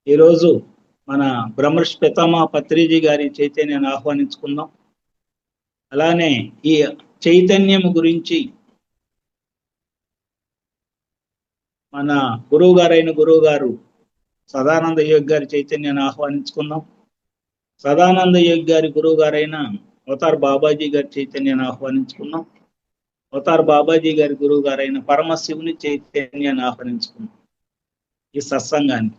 ఈరోజు మన బ్రహ్మర్షి పితామహ పత్రిజీ గారి చైతన్యాన్ని ఆహ్వానించుకుందాం. అలానే ఈ చైతన్యం గురించి మన గురువు గారు సదానంద యోగి గారి చైతన్యాన్ని ఆహ్వానించుకుందాం. సదానంద యోగి గారి గురువు గారైన అవతార్ బాబాజీ గారి చైతన్యాన్ని ఆహ్వానించుకుందాం. అవతార్ బాబాజీ గారి గురువు గారైన పరమశివుని చైతన్యాన్ని ఆహ్వానించుకుందాం ఈ సత్సంగాన్ని.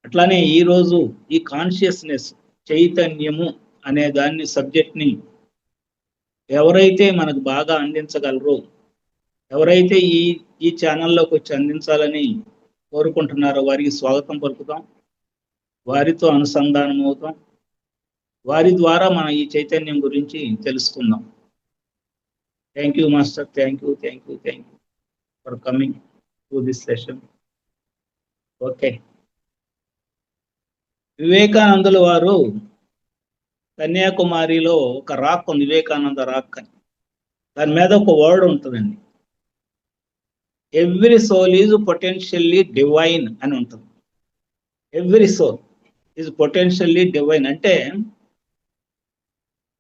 అట్లానే ఈరోజు ఈ కాన్షియస్నెస్ చైతన్యము అనే దాన్ని సబ్జెక్ట్ని ఎవరైతే మనకు బాగా అందించగలరో, ఎవరైతే ఈ ఛానల్లోకి వచ్చి అందించాలని కోరుకుంటున్నారో వారికి స్వాగతం పలుకుతాం, వారితో అనుసంధానం అవుతాం, వారి ద్వారా మనం ఈ చైతన్యం గురించి తెలుసుకుందాం. Thank you master, thank you for coming to this session. Okay, వివేకానందుల వారు కన్యాకుమారిలో ఒక రాక్ ఉంది, వివేకానంద రాక్ అని. దాని మీద ఒక వర్డ్ ఉంటుందండి, every soul is potentially divine అని ఉంటుంది. Every soul is potentially divine అంటే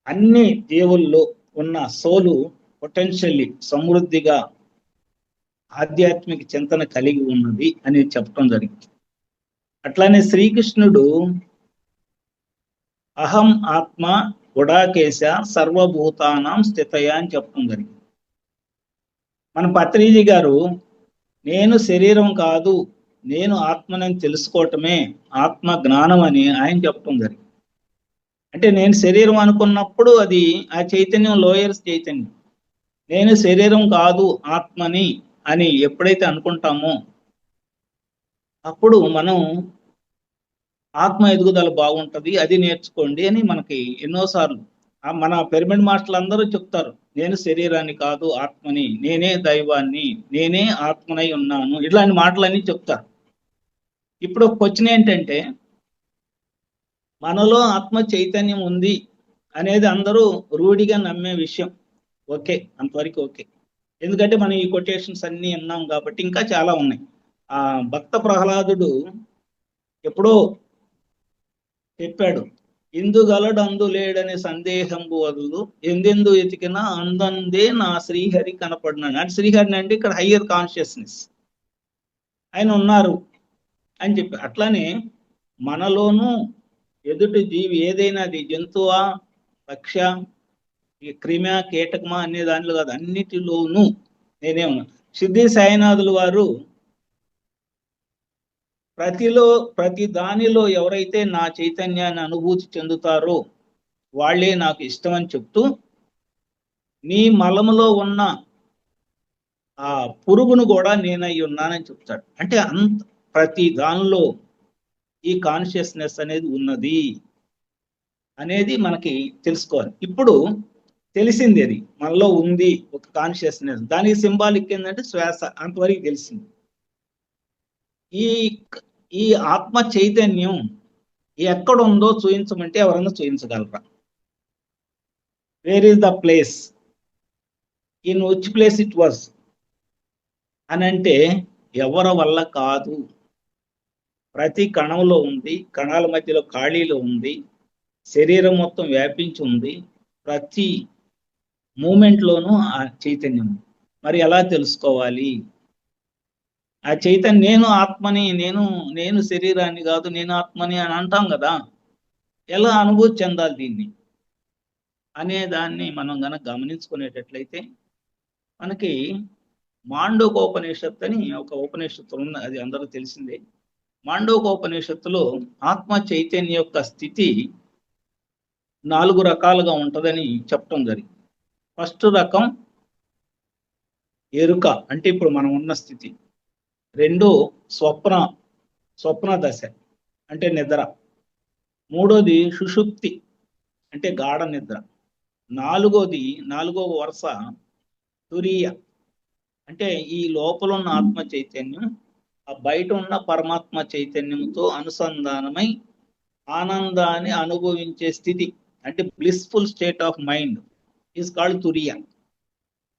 అన్ని జీవుల్లో ఉన్న సోలు పొటెన్షియల్లీ సమృద్ధిగా ఆధ్యాత్మిక చింతన కలిగి ఉన్నది అని చెప్పడం జరిగింది. అట్లానే శ్రీకృష్ణుడు అహం ఆత్మ గుడాకేశ సర్వభూతానాం స్థితయ అని చెప్పడం జరిగింది. మన పత్రిజీ గారు నేను శరీరం కాదు, నేను ఆత్మని తెలుసుకోవటమే ఆత్మ జ్ఞానం అని ఆయన చెప్పడం జరిగింది. అంటే నేను శరీరం అనుకున్నప్పుడు అది ఆ చైతన్యం లోయర్ చైతన్యం. నేను శరీరం కాదు ఆత్మని అని ఎప్పుడైతే అనుకుంటామో అప్పుడు మనం ఆత్మ ఎదుగుదల బాగుంటుంది, అది నేర్చుకోండి అని మనకి ఎన్నోసార్లు మన పిరమిడ్ మాస్టర్లు అందరూ చెప్తారు, నేను శరీరాన్ని కాదు ఆత్మని, నేనే దైవాన్ని, నేనే ఆత్మనై ఉన్నాను, ఇట్లాంటి మాటలన్నీ చెప్తారు. ఇప్పుడు క్వశ్చన్ ఏంటంటే, మనలో ఆత్మ చైతన్యం ఉంది అనేది అందరూ రూఢిగా నమ్మే విషయం. ఓకే, అంతవరకు ఓకే. ఎందుకంటే మనం ఈ కొటేషన్స్ అన్నీ విన్నాం కాబట్టి. ఇంకా చాలా ఉన్నాయి. ఆ భక్త ప్రహ్లాదుడు ఎప్పుడో చెప్పాడు, ఇందుగలడు అందు లేడనే సందేహంబు వదలు, ఎందెందు ఎతికినా అందందే నా శ్రీహరి కనపడినాడు. అంటే శ్రీహరిని అంటే ఇక్కడ హయ్యర్ కాన్షియస్నెస్ ఆయన ఉన్నారు అని చెప్పి. అట్లానే మనలోనూ ఎదుటి జీవి ఏదైనా, అది జంతువా పక్ష క్రిమ కీటకమా అనే దానిలో కాదు, అన్నిటిలోనూ నేనే ఉన్నా. సిద్ధి సాయినాథుల వారు ప్రతి దానిలో ఎవరైతే నా చైతన్యాన్ని అనుభూతి చెందుతారో వాళ్ళే నాకు ఇష్టం అని చెప్తూ, నీ మలములో ఉన్న ఆ పురుగును కూడా నేనై ఉన్నానని చెప్తాడు. అంటే ప్రతి దానిలో ఈ కాన్షియస్నెస్ అనేది ఉన్నది అనేది మనకి తెలుసుకోవాలి. ఇప్పుడు తెలిసింది, అది మనలో ఉంది ఒక కాన్షియస్నెస్. దానికి సింబాలిక్ ఏంటంటే శ్వాస, అంతవరకు తెలిసింది. ఈ ఆత్మ చైతన్యం ఎక్కడుందో చూపించమంటే ఎవరన్నా చూపించగలరా? Where is the place, in which place it was అని అంటే ఎవరి వల్ల కాదు. ప్రతి కణంలో ఉంది, కణాల మధ్యలో ఖాళీలో ఉంది, శరీరం మొత్తం వ్యాపించి ఉంది, ప్రతి మూమెంట్లోనూ ఆ చైతన్యం. మరి ఎలా తెలుసుకోవాలి? ఆ చైతన్యం నేను ఆత్మని, నేను శరీరాన్ని కాదు, నేను ఆత్మని అని అంటాం కదా, ఎలా అనుభూతి చెందాలి దీన్ని అనే దాన్ని మనం గనక గమనించుకునేటట్లయితే మనకి మాండూకోపనిషత్తు అని ఒక ఉపనిషత్తు ఉంది, అది అందరూ తెలిసిందే. మాండూకోపనిషత్తులో ఆత్మ చైతన్య యొక్క స్థితి 4 రకాలుగా ఉంటుందని చెప్పడం జరిగింది. ఫస్ట్ రకం ఎరుక, అంటే ఇప్పుడు మనం ఉన్న స్థితి. 2 స్వప్న దశ అంటే నిద్ర. 3వది సుషుప్తి అంటే గాఢ నిద్ర. 4వ వరుస తురీయ అంటే ఈ లోపల ఉన్న ఆత్మ చైతన్యం ఆ బయట ఉన్న పరమాత్మ చైతన్యంతో అనుసంధానమై ఆనందాన్ని అనుభవించే స్థితి, అంటే blissful state of mind is called తురియ.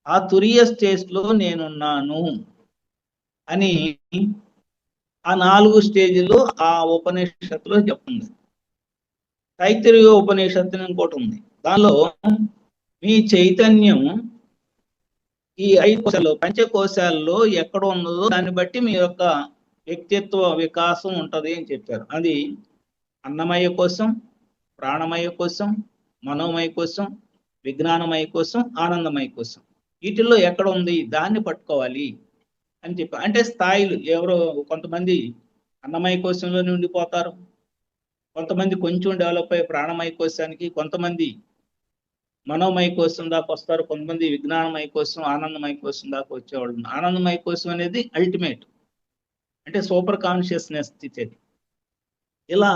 ఆ తురియ స్టేజ్ లో నేనున్నాను అని ఆ 4 స్టేజ్లు ఆ ఉపనిషత్తులో చెప్తుంది. తైత్తిరీయ ఉపనిషత్తు అని ఇంకోటి ఉంది. దానిలో మీ చైతన్యం ఈ 5 కోశాల్లో పంచకోశాల్లో ఎక్కడ ఉన్నదో దాన్ని బట్టి మీ యొక్క వ్యక్తిత్వ వికాసం ఉంటది అని చెప్పారు. అది అన్నమయ కోశం, ప్రాణమయ కోశం, మనోమయ కోశం, విజ్ఞానమయ కోశం, ఆనందమయ కోశం. వీటిల్లో ఎక్కడ ఉంది దాన్ని పట్టుకోవాలి అని చెప్పి. అంటే స్థాయిలు ఎవరో కొంతమంది అన్నమయ కోశంలోనే ఉండిపోతారు, కొంతమంది కొంచెం డెవలప్ అయ్యి ప్రాణమయ కోశానికి, కొంతమంది మనోమయ కోశం దాకా వస్తారు, కొంతమంది విజ్ఞానమయ కోశం, ఆనందమయ కోశం దాకా వచ్చేవాళ్ళు. ఆనందమయ కోశం అనేది అల్టిమేట్, అంటే సూపర్ కాన్షియస్నెస్ స్థితి అది. ఇలా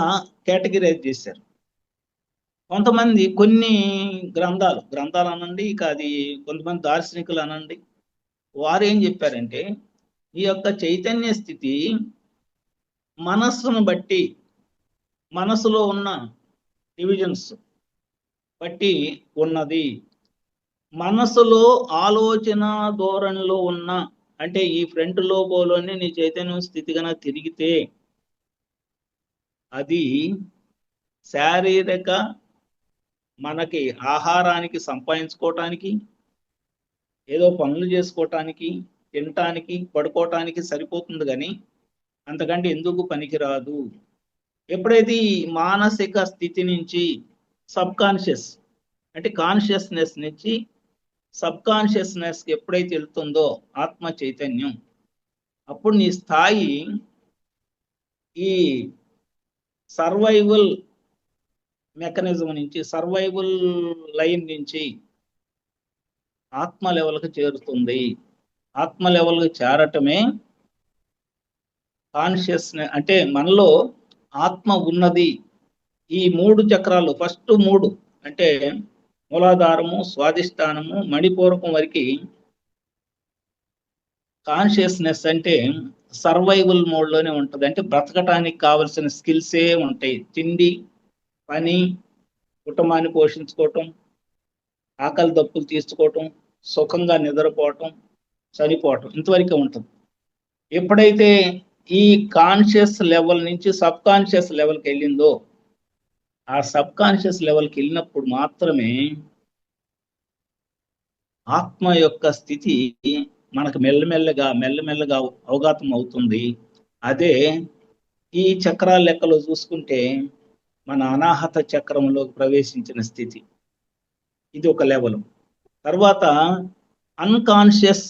కేటగిరైజ్ చేశారు. కొంతమంది కొన్ని గ్రంథాలు అనండి, ఇక అది కొంతమంది దార్శనికులు అనండి, వారు ఏం చెప్పారంటే ఈ యొక్క చైతన్య స్థితి మనస్సును బట్టి, మనసులో ఉన్న డివిజన్స్ బట్టి ఉన్నది. మనసులో ఆలోచన ధోరణిలో ఉన్న, అంటే ఈ ఫ్రంట్ లోబోలోనే నీ చైతన్యం స్థితి కనుక తిరిగితే అది శారీరక మనకి ఆహారానికి సంపాదించుకోవటానికి, ఏదో పనులు చేసుకోవటానికి, తినటానికి, పడుకోవటానికి సరిపోతుంది, కానీ అంతకంటే ఎందుకు పనికిరాదు. ఎప్పుడైతే ఈ మానసిక స్థితి నుంచి సబ్ కాన్షియస్, అంటే కాన్షియస్నెస్ నుంచి సబ్ కాన్షియస్నెస్ ఎప్పుడైతే వెళ్తుందో ఆత్మ చైతన్యం, అప్పుడు నీ స్థాయి ఈ సర్వైవల్ మెకానిజం నుంచి, సర్వైవల్ లైన్ నుంచి ఆత్మ లెవెల్కి చేరుతుంది. ఆత్మ లెవెల్కి చేరటమే కాన్షియస్నెస్. అంటే మనలో ఆత్మ ఉన్నది. ఈ 3 చక్రాలు, ఫస్ట్ 3 అంటే మూలాధారము, స్వాధిష్టానము, మణిపూరకం వరకు కాన్షియస్నెస్ అంటే సర్వైవల్ మోడ్లోనే ఉంటుంది. అంటే బ్రతకటానికి కావలసిన స్కిల్సే ఉంటాయి. తిండి, పని, కుటుంబాన్ని పోషించుకోవటం, ఆకలి దప్పులు తీసుకోవటం, సుఖంగా నిద్రపోవటం, చనిపోవటం, ఇంతవరకే ఉంటుంది. ఎప్పుడైతే ఈ కాన్షియస్ లెవెల్ నుంచి సబ్ కాన్షియస్ లెవెల్కి వెళ్ళిందో, ఆ సబ్ కాన్షియస్ లెవెల్కి వెళ్ళినప్పుడు మాత్రమే ఆత్మ యొక్క స్థితి మనకు మెల్లమెల్లగా అవగాహన అవుతుంది. అదే ఈ చక్రాల లెక్కలో చూసుకుంటే మన అనాహత చక్రంలోకి ప్రవేశించిన స్థితి. ఇది ఒక లెవెల్. తర్వాత unconscious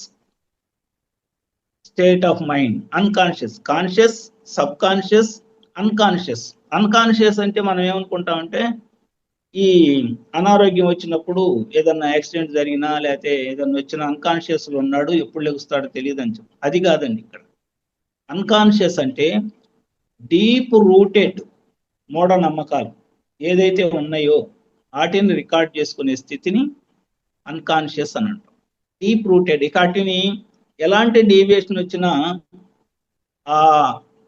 state of mind. Unconscious, conscious, sub conscious, unconscious. Unconscious అంటే మనం ఏమనుకుంటామంటే ఈ అనారోగ్యం వచ్చినప్పుడు, ఏదన్నా యాక్సిడెంట్ జరిగినా, లేకపోతే ఏదన్నా వచ్చిన అన్కాన్షియస్ లో ఉన్నాడు, ఎప్పుడు లెగుస్తాడో తెలియదు అని చెప్పి. అది కాదండి ఇక్కడ. అన్కాన్షియస్ అంటే డీప్ రూటెడ్ మూఢనమ్మకాలు ఏదైతే ఉన్నాయో వాటిని రికార్డ్ చేసుకునే స్థితిని అన్కాన్షియస్ అని అంటాం. డీప్ రూటెడ్, వాటిని ఎలాంటి డీవియేషన్ వచ్చినా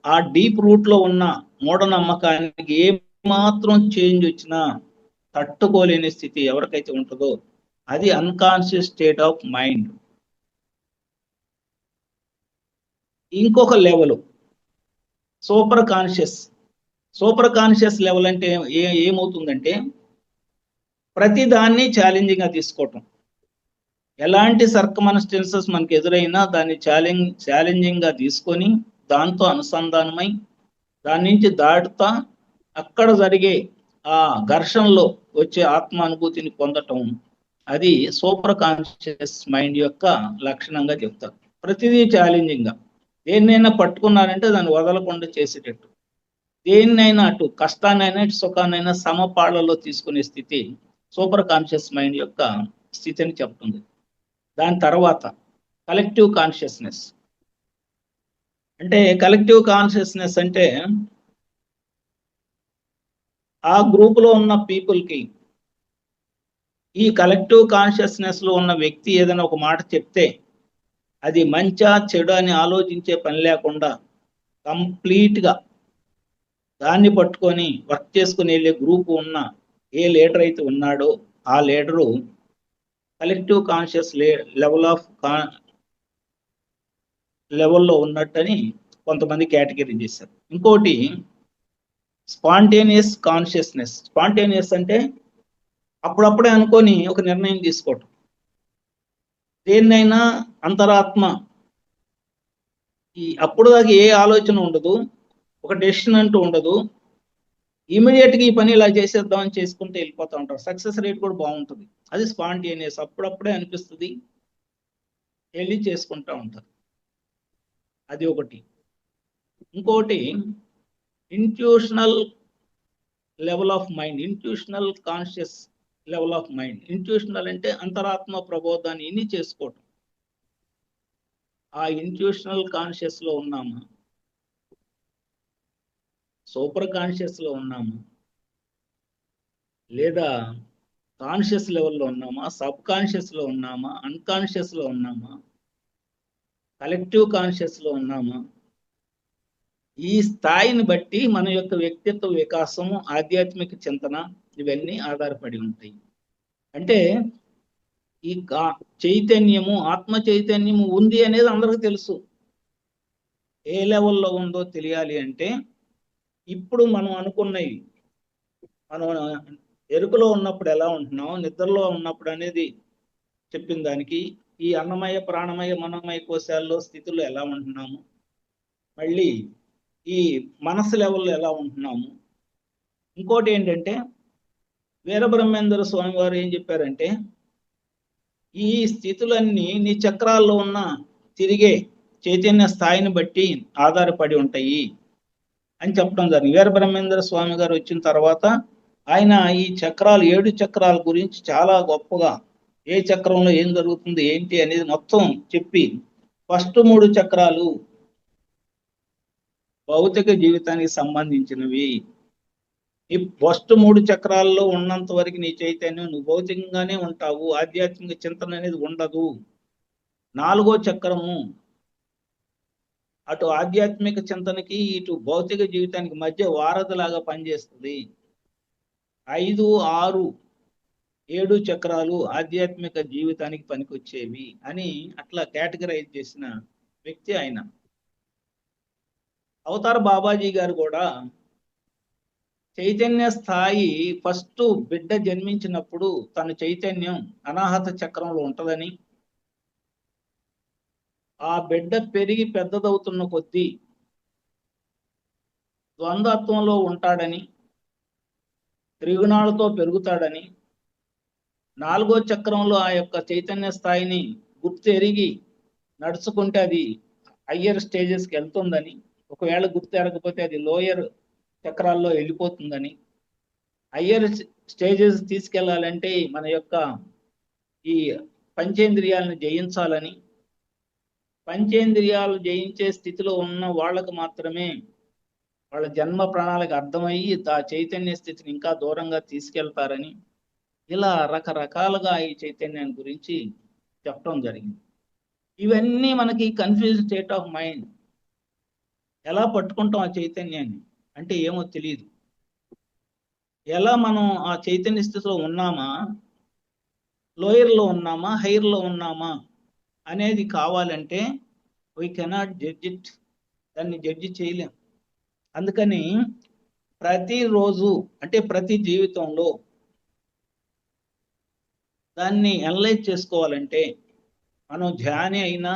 ఆ డీప్ రూట్ లో ఉన్న మూఢనమ్మకానికి ఏ మాత్రం చేంజ్ వచ్చినా తట్టుకోలేని స్థితి ఎవరికైతే ఉంటుందో అది అన్కాన్షియస్ స్టేట్ ఆఫ్ మైండ్. ఇంకొక level super conscious. Super conscious level అంటే ఏమవుతుందంటే ప్రతి దాన్ని ఛాలెంజింగ్ గా తీసుకోవటం. ఎలాంటి సర్కమస్టెన్సెస్ మనకు ఎదురైనా దాన్ని ఛాలెంజింగ్ గా తీసుకొని దాంతో అనుసంధానమై దాని నుంచి దాటుతా అక్కడ జరిగే ఆ ఘర్షణలో వచ్చే ఆత్మ అనుభూతిని పొందటం, అది సూపర్ కాన్షియస్ మైండ్ యొక్క లక్షణంగా చెప్తారు. ప్రతిదీ ఛాలెంజింగ్ గా, దేన్నైనా పట్టుకున్నారంటే దాన్ని వదలకుండా చేసేటట్టు, దేన్నైనా అటు కష్టాన్నైనా ఇటు సుఖాన్నైనా సమపాళ్లలో తీసుకునే స్థితి సూపర్ కాన్షియస్ మైండ్ యొక్క స్థితిని చెప్తుంది. దాని తర్వాత కలెక్టివ్ కాన్షియస్నెస్. అంటే కలెక్టివ్ కాన్షియస్నెస్ అంటే ఆ గ్రూపులో ఉన్న పీపుల్కి, ఈ కలెక్టివ్ కాన్షియస్నెస్ లో ఉన్న వ్యక్తి ఏదైనా ఒక మాట చెప్తే అది మంచా చెడు అని ఆలోచించే పని లేకుండా కంప్లీట్గా దాన్ని పట్టుకొని వర్క్ చేసుకుని వెళ్ళే గ్రూపు ఉన్న ఏ లీడర్ అయితే ఉన్నాడో ఆ లీడరు కలెక్టివ్ కాన్షియస్ లెవెల్లో ఉన్నట్టని కొంతమంది కేటగిరీ చేశారు. ఇంకోటి స్పాంటేనియస్ కాన్షియస్నెస్. స్పాంటేనియస్ అంటే అప్పుడప్పుడే అనుకొని ఒక నిర్ణయం తీసుకోవటం. దేన్నైనా అంతరాత్మ అప్పుడు దాకా ఏ ఆలోచన ఉండదు, ఒక డెసిషన్ అంటూ ఉండదు, ఇమీడియట్ గా ఈ పని ఇలా చేసేద్దాం అని చేసుకుంటూ వెళ్ళిపోతూ ఉంటారు. సక్సెస్ రేట్ కూడా బాగుంటుంది. అది స్పాంటేనియస్, అప్పుడప్పుడే అనిపిస్తుంది, వెళ్ళి చేసుకుంటూ ఉంటారు. అది ఒకటి. ఇంకోటి intuitional level of mind, intuitional conscious level of mind. Intuitional అంటే అంతరాత్మ ప్రబోధాన్ని ఇన్ని చేసుకోవటం. ఆ ఇంట్యూషనల్ కాన్షియస్ లో ఉన్నామా, సూపర్ కాన్షియస్ లో ఉన్నామా, లేదా కాన్షియస్ లెవెల్లో ఉన్నామా, సబ్ కాన్షియస్ లో ఉన్నామా, అన్కాన్షియస్ లో ఉన్నామా, కలెక్టివ్ కాన్షియస్ లో ఉన్నామా, ఈ స్థాయిని బట్టి మన యొక్క వ్యక్తిత్వ వికాసము, ఆధ్యాత్మిక చింతన ఇవన్నీ ఆధారపడి ఉంటాయి. అంటే ఈ చైతన్యము, ఆత్మ చైతన్యము ఉంది అనేది అందరికీ తెలుసు. ఏ లెవెల్లో ఉందో తెలియాలి అంటే ఇప్పుడు మనం అనుకున్నవి, మనం ఎరుకలో ఉన్నప్పుడు ఎలా ఉంటున్నాం, నిద్రలో ఉన్నప్పుడు అనేది చెప్పిన దానికి, ఈ అన్నమయ ప్రాణమయ మనోమయ కోశాల్లో స్థితుల్లో ఎలా ఉంటున్నాము, మళ్ళీ ఈ మనసు లెవెల్లో ఎలా ఉంటున్నాము. ఇంకోటి ఏంటంటే వీరబ్రహ్మేంద్ర స్వామి వారు ఏం చెప్పారంటే ఈ స్థితులన్నీ నీ చక్రాల్లో ఉన్న తిరిగే చైతన్య స్థాయిని బట్టి ఆధారపడి ఉంటాయి అని చెప్పడం జరిగింది. వీరబ్రహ్మేంద్ర స్వామి గారు వచ్చిన తర్వాత ఆయన ఈ చక్రాలు, 7 చక్రాల గురించి చాలా గొప్పగా, ఏ చక్రంలో ఏం జరుగుతుంది ఏంటి అనేది మొత్తం చెప్పి, ఫస్ట్ 3 చక్రాలు భౌతిక జీవితానికి సంబంధించినవి. ఈ ఫస్ట్ 3 చక్రాల్లో ఉన్నంత వరకు నీ చైతన్యం, నువ్వు భౌతికంగానే ఉంటావు, ఆధ్యాత్మిక చింతన అనేది ఉండదు. 4వ చక్రము అటు ఆధ్యాత్మిక చింతనకి ఇటు భౌతిక జీవితానికి మధ్య వారధిలాగా పనిచేస్తుంది. 5, 6, 7 చక్రాలు ఆధ్యాత్మిక జీవితానికి పనికొచ్చేవి అని అట్లా కేటగరైజ్ చేసిన వ్యక్తి ఆయన. అవతార బాబాజీ గారు కూడా చైతన్య స్థాయి ఫస్ట్ బిడ్డ జన్మించినప్పుడు తన చైతన్యం అనాహత చక్రంలో ఉంటుందని, ఆ బిడ్డ పెరిగి పెద్దదవుతున్న కొద్దీ ద్వంద్వత్వంలో ఉంటాడని, త్రిగుణాలతో పెరుగుతాడని, 4వ చక్రంలో ఆ యొక్క చైతన్య స్థాయిని గుర్తెరిగి నడుచుకుంటే అది హయ్యర్ స్టేజెస్కి వెళ్తుందని, ఒకవేళ గుర్తెరగకపోతే అది లోయర్ చక్రాల్లో వెళ్ళిపోతుందని, హయ్యర్ స్టేజెస్ తీసుకెళ్లాలంటే మన యొక్క ఈ పంచేంద్రియాలను జయించాలని, పంచేంద్రియాలు జయించే స్థితిలో ఉన్న వాళ్ళకు మాత్రమే వాళ్ళ జన్మ ప్రణాళిక అర్థమయ్యి ఆ చైతన్య స్థితిని ఇంకా దూరంగా తీసుకెళ్తారని, ఇలా రకరకాలుగా ఈ చైతన్యాన్ని గురించి చెప్పడం జరిగింది. ఇవన్నీ మనకి కన్ఫ్యూజ్ స్టేట్ ఆఫ్ మైండ్. ఎలా పట్టుకుంటాం ఆ చైతన్యాన్ని అంటే ఏమో తెలియదు. ఎలా మనం ఆ చైతన్య స్థితిలో ఉన్నామా, లోయర్లో ఉన్నామా, హైయర్లో ఉన్నామా అనేది కావాలంటే వీ కెనాట్ జడ్జ్ ఇట్, దాన్ని జడ్జి చేయలేం. అందుకని ప్రతిరోజు అంటే ప్రతి జీవితంలో దాన్ని అనలైజ్ చేసుకోవాలంటే మనం ధ్యాని అయినా,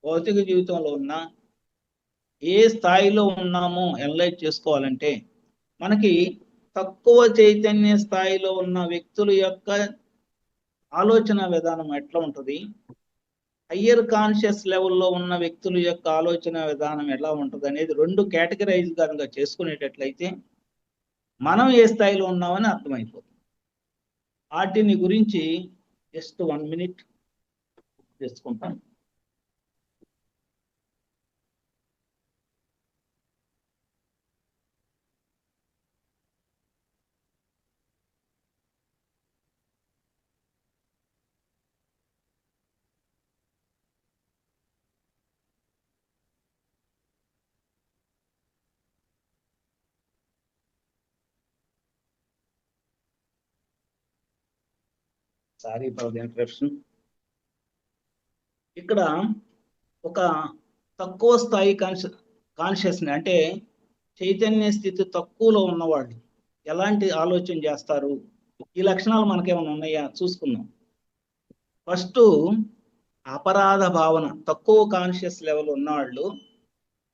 భౌతిక జీవితంలో ఉన్నా, ఏ స్థాయిలో ఉన్నామో అనలైజ్ చేసుకోవాలంటే మనకి తక్కువ చైతన్య స్థాయిలో ఉన్న వ్యక్తుల యొక్క ఆలోచన విధానం ఎట్లా ఉంటుంది, హయ్యర్ కాన్షియస్ లెవెల్లో ఉన్న వ్యక్తుల యొక్క ఆలోచన విధానం ఎలా ఉంటుంది అనేది 2 కేటగరైజ్ కనుక చేసుకునేటట్లయితే మనం ఏ స్థాయిలో ఉన్నామని అర్థమైపోతుంది. వాటిని గురించి జస్ట్ 1 minute చేసుకుంటాను. Sorry for the interruption. ఇక్కడ ఒక తక్కువ స్థాయి కాన్షియస్ని అంటే చైతన్య స్థితి తక్కువలో ఉన్నవాళ్ళు ఎలాంటి ఆలోచన చేస్తారు? ఈ లక్షణాలు మనకేమైనా ఉన్నాయా చూసుకుందాం. ఫస్ట్, అపరాధ భావన. తక్కువ కాన్షియస్ లెవెల్ ఉన్నవాళ్ళు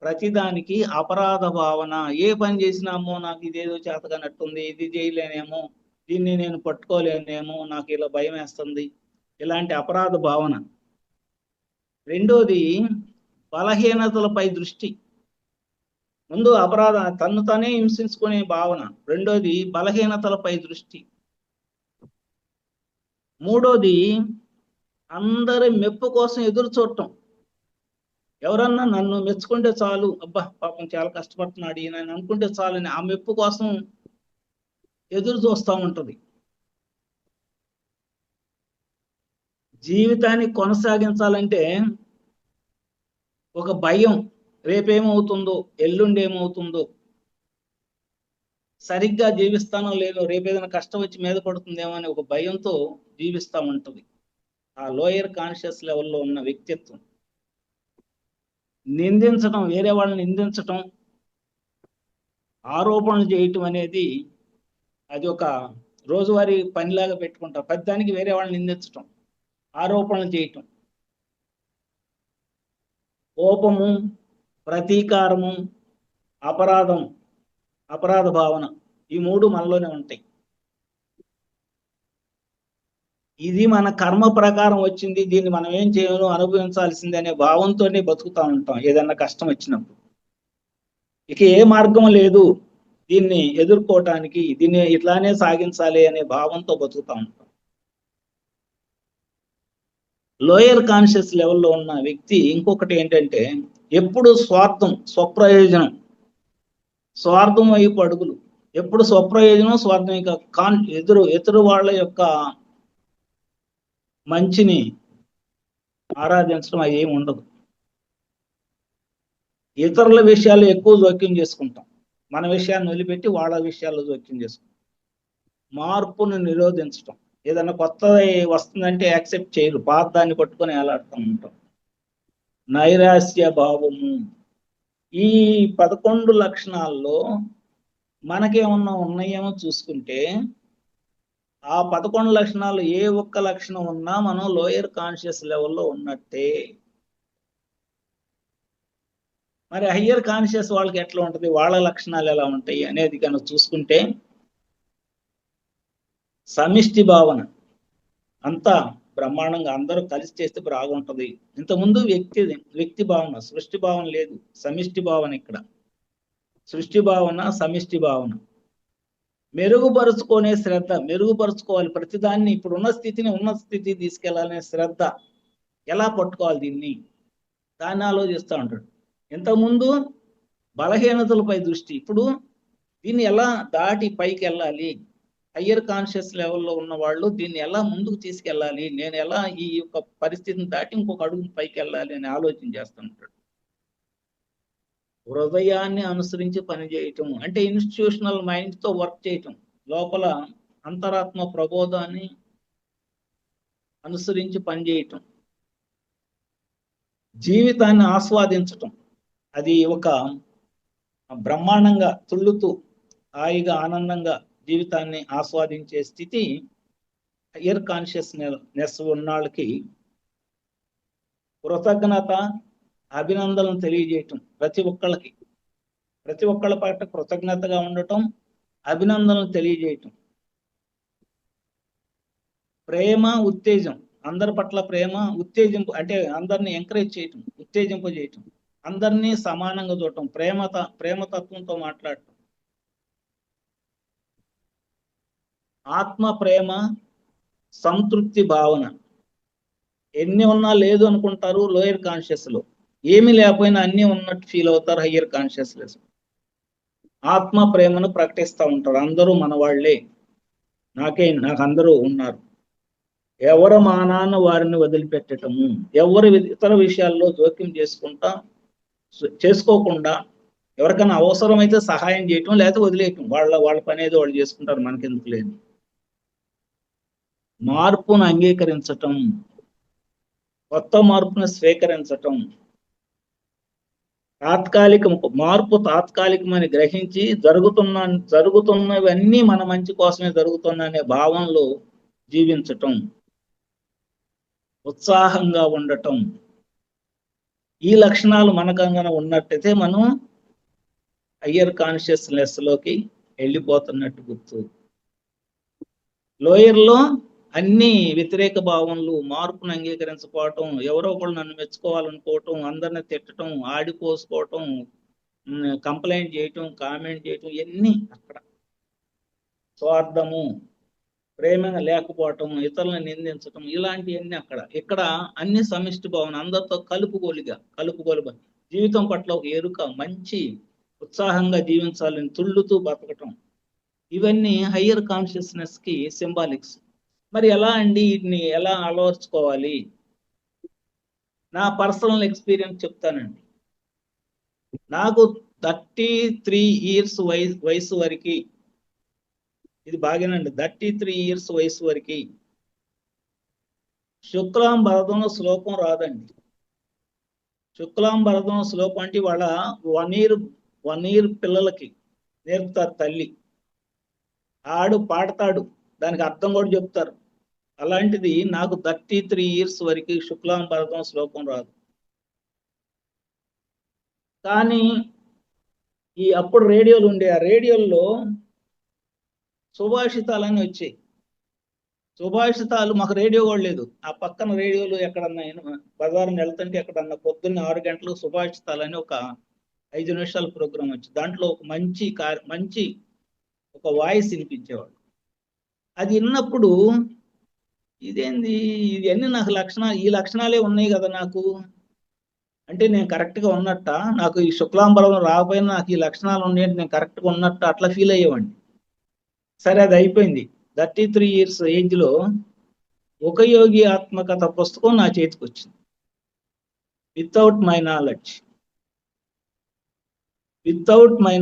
ప్రతిదానికి అపరాధ భావన. ఏ పని చేసినామో నాకు ఇదేదో చేతగానట్టుంది, ఇది చేయలేనేమో, దీన్ని నేను పట్టుకోలేనేమో, నాకు ఇలా భయం వేస్తుంది, ఇలాంటి అపరాధ భావన. రెండోది, బలహీనతలపై దృష్టి. ముందు అపరాధ, తన్ను తానే హింసించుకునే భావన. రెండోది, బలహీనతలపై దృష్టి. మూడోది, అందరి మెప్పు కోసం ఎదురు చూడటం. ఎవరన్నా నన్ను మెచ్చుకుంటే చాలు, అబ్బా పాపం చాలా కష్టపడుతున్నాడు ఈయన అనుకుంటే చాలు అని ఆ మెప్పు కోసం ఎదురు చూస్తూ ఉంటుంది. జీవితాన్ని కొనసాగించాలంటే ఒక భయం, రేపేమవుతుందో, ఎల్లుండి ఏమవుతుందో, సరిగ్గా జీవిస్తానో లేదో, రేపు ఏదైనా కష్టం వచ్చి మీద పడుతుందేమో అని ఒక భయంతో జీవిస్తూ ఉంటుంది ఆ లోయర్ కాన్షియస్ లెవెల్లో ఉన్న వ్యక్తిత్వం. నిందించడం, వేరే వాళ్ళని నిందించటం, ఆరోపణలు చేయటం అనేది అది ఒక రోజువారీ పనిలాగా పెట్టుకుంటాం. పెద్దానికి వేరే వాళ్ళని నిందించటం, ఆరోపణలు చేయటం. కోపము, ప్రతీకారము, అపరాధం, అపరాధ భావన, ఈ మూడు మనలోనే ఉంటాయి. ఇది మన కర్మ ప్రకారం వచ్చింది, దీన్ని మనం ఏం చేయను, అనుభవించాల్సింది అనే భావంతోనే బతుకుతూ ఉంటాం ఏదన్నా కష్టం వచ్చినప్పుడు. ఇక ఏ మార్గం లేదు దీన్ని ఎదుర్కోవటానికి, దీన్ని ఇట్లానే సాగించాలి అనే భావంతో బతుకుతూ ఉంటాం. లోయర్ కాన్షియస్ లెవెల్లో ఉన్న వ్యక్తి ఇంకొకటి ఏంటంటే ఎప్పుడు స్వార్థం, స్వప్రయోజనం, స్వార్థం వైపు అడుగులు. ఎప్పుడు స్వప్రయోజనం, స్వార్థం. ఇక ఎదురు వాళ్ళ యొక్క మంచిని ఆరాధించడం అది ఏమి ఉండదు. ఇతరుల విషయాలు ఎక్కువ జోక్యం చేసుకుంటాం, మన విషయాన్ని వదిలిపెట్టి వాళ్ళ విషయాల్లో జోక్యం చేసుకుంటాం. మార్పును నిరోధించటం, ఏదన్నా కొత్తది వస్తుందంటే యాక్సెప్ట్ చేయరు, పాత దాన్ని పట్టుకొని ఏలాడుతూ ఉంటాం. నైరాశ్య భావము. ఈ 11 లక్షణాల్లో మనకేమన్నా ఉన్నాయేమో చూసుకుంటే ఆ 11 లక్షణాలు ఏ ఒక్క లక్షణం ఉన్నా మనం లోయర్ కాన్షియస్ లెవెల్లో ఉన్నట్టే. మరి హయ్యర్ కాన్షియస్ వాళ్ళకి ఎట్లా ఉంటుంది, వాళ్ళ లక్షణాలు ఎలా ఉంటాయి అనేది కనుక చూసుకుంటే సమిష్టి భావన. అంతా బ్రహ్మాండంగా అందరూ కలిసి చేస్తే బాగుంటది. ఇంతకుముందు వ్యక్తి భావన, సృష్టి భావన లేదు, సమిష్టి భావన. ఇక్కడ సృష్టి భావన, సమిష్టి భావన. మెరుగుపరుచుకునే శ్రద్ధ, మెరుగుపరుచుకోవాలి ప్రతిదాన్ని, ఇప్పుడు ఉన్న స్థితిని ఉన్నత స్థితికి తీసుకెళ్లాలనే శ్రద్ధ. ఎలా పట్టుకోవాలి దీన్ని, దాన్ని ఆలోచిస్తూ ఉంటాడు. ఇంతకుముందు బలహీనతలపై దృష్టి, ఇప్పుడు దీన్ని ఎలా దాటి పైకి వెళ్ళాలి. హయ్యర్ కాన్షియస్ లెవెల్లో ఉన్న వాళ్ళు దీన్ని ఎలా ముందుకు తీసుకెళ్ళాలి, నేను ఎలా ఈ యొక్క పరిస్థితిని దాటి ఇంకొక అడుగు పైకి వెళ్ళాలి అని ఆలోచన చేస్తుంటాడు. హృదయాన్ని అనుసరించి పనిచేయటం అంటే ఇన్స్టిట్యూషనల్ మైండ్తో వర్క్ చేయటం, లోపల అంతరాత్మ ప్రబోధాన్ని అనుసరించి పనిచేయటం, జీవితాన్ని ఆస్వాదించటం. అది ఒక బ్రహ్మాండంగా తుళ్ళుతూ హాయిగా ఆనందంగా జీవితాన్ని ఆస్వాదించే స్థితి హయ్యర్ కాన్షియస్నెస్ ఉన్నవాళ్ళకి. కృతజ్ఞత, అభినందనలు తెలియజేయటం, ప్రతి ఒక్కళ్ళ పట్ల కృతజ్ఞతగా ఉండటం, అభినందనలు తెలియజేయటం. ప్రేమ, ఉత్తేజం, అందరి పట్ల ప్రేమ, ఉత్తేజింపు అంటే అందరిని ఎంకరేజ్ చేయటం, ఉత్తేజింపజేయటం, అందరినీ సమానంగా చూడటం, ప్రేమతత్వంతో మాట్లాడటం. ఆత్మ ప్రేమ, సంతృప్తి భావన. ఎన్ని ఉన్నా లేదు అనుకుంటారు లోయర్ కాన్షియస్ లో, ఏమి లేకపోయినా అన్ని ఉన్నట్టు ఫీల్ అవుతారు హయ్యర్ కాన్షియస్నెస్. ఆత్మ ప్రేమను ప్రకటిస్తూ ఉంటారు, అందరూ మన వాళ్ళే, నాకు అందరూ ఉన్నారు. ఎవరు మానాన్న వారిని వదిలిపెట్టటము, ఎవరి ఇతర విషయాల్లో జోక్యం చేసుకోకుండా ఎవరికైనా అవసరమైతే సహాయం చేయటం, లేకపోతే వదిలేయటం, వాళ్ళ పని ఏదో వాళ్ళు చేసుకుంటారు, మనకెందుకు లేదు. మార్పును అంగీకరించటం, కొత్త మార్పును స్వీకరించటం, తాత్కాలిక మార్పు తాత్కాలికమని గ్రహించి జరుగుతున్నవన్నీ మన మంచి కోసమే జరుగుతున్న భావంలో జీవించటం, ఉత్సాహంగా ఉండటం, ఈ లక్షణాలు మనకంగా ఉన్నట్టయితే మనం హయ్యర్ కాన్షియస్నెస్ లోకి వెళ్ళిపోతున్నట్టు గుర్తు. లోయర్లో అన్ని వ్యతిరేక భావనలు, మార్పును అంగీకరించకపోవటం, ఎవరో ఒకళ్ళు నన్ను మెచ్చుకోవాలనుకోవటం, అందరిని తిట్టడం, ఆడిపోసుకోవటం, కంప్లైంట్ చేయటం, కామెంట్ చేయటం, ఇవన్నీ అక్కడ. స్వార్థము, ప్రేమగా లేకపోవటం, ఇతరులను నిందించటం, ఇలాంటివన్నీ అక్కడ. ఇక్కడ అన్ని సమిష్టి భావన, అందరితో కలుపుగోలుగా జీవితం పట్ల ఒక ఎరుక, మంచి ఉత్సాహంగా జీవించాలని తుళ్ళుతూ బతకటం, ఇవన్నీ హయ్యర్ కాన్షియస్నెస్ కి సింబాలిక్స్. మరి ఎలా అండి వీటిని ఎలా అలవర్చుకోవాలి? నా పర్సనల్ ఎక్స్పీరియన్స్ చెప్తానండి. నాకు 33 years వయసు వరకు, ఇది బాగానండి, 33 years వయసు వరకు శుక్లాం భరతంలో శ్లోకం రాదండి. శుక్లాం భరతంలో శ్లోకం అంటే వాళ్ళ 1 year పిల్లలకి నేర్పుతారు తల్లి. ఆడు పాడతాడు, దానికి అర్థం కూడా చెప్తారు. అలాంటిది నాకు 33 years వరకు శుక్లాం భరతం శ్లోకం రాదు. కానీ ఈ అప్పుడు రేడియోలు ఉండే, ఆ రేడియోల్లో సుభాషితాలని వచ్చాయి. సుభాషితాలు, మాకు రేడియో కూడా లేదు. ఆ పక్కన రేడియోలు ఎక్కడన్నా బజార్ని వెళ్తుంటే ఎక్కడన్నా పొద్దున్న 6 గంటలకు సుభాషితాలని ఒక 5 నిమిషాల ప్రోగ్రాం వచ్చి, దాంట్లో ఒక మంచి ఒక వాయిస్ వినిపించేవాడు. అది విన్నప్పుడు ఇదేంది, ఇవన్నీ నాకు ఈ లక్షణాలే ఉన్నాయి కదా నాకు, అంటే నేను కరెక్ట్గా ఉన్నట్ట, నాకు ఈ శుక్లాంబరం రాకపోయినా నాకు ఈ లక్షణాలు ఉన్నాయి, నేను కరెక్ట్గా ఉన్నట్ట, అట్లా ఫీల్ అయ్యేవాడిని. సరే, అది అయిపోయింది. 33 years ఏజ్లో ఒక యోగి ఆత్మకథ పుస్తకం నా చేతికి వచ్చింది. Without my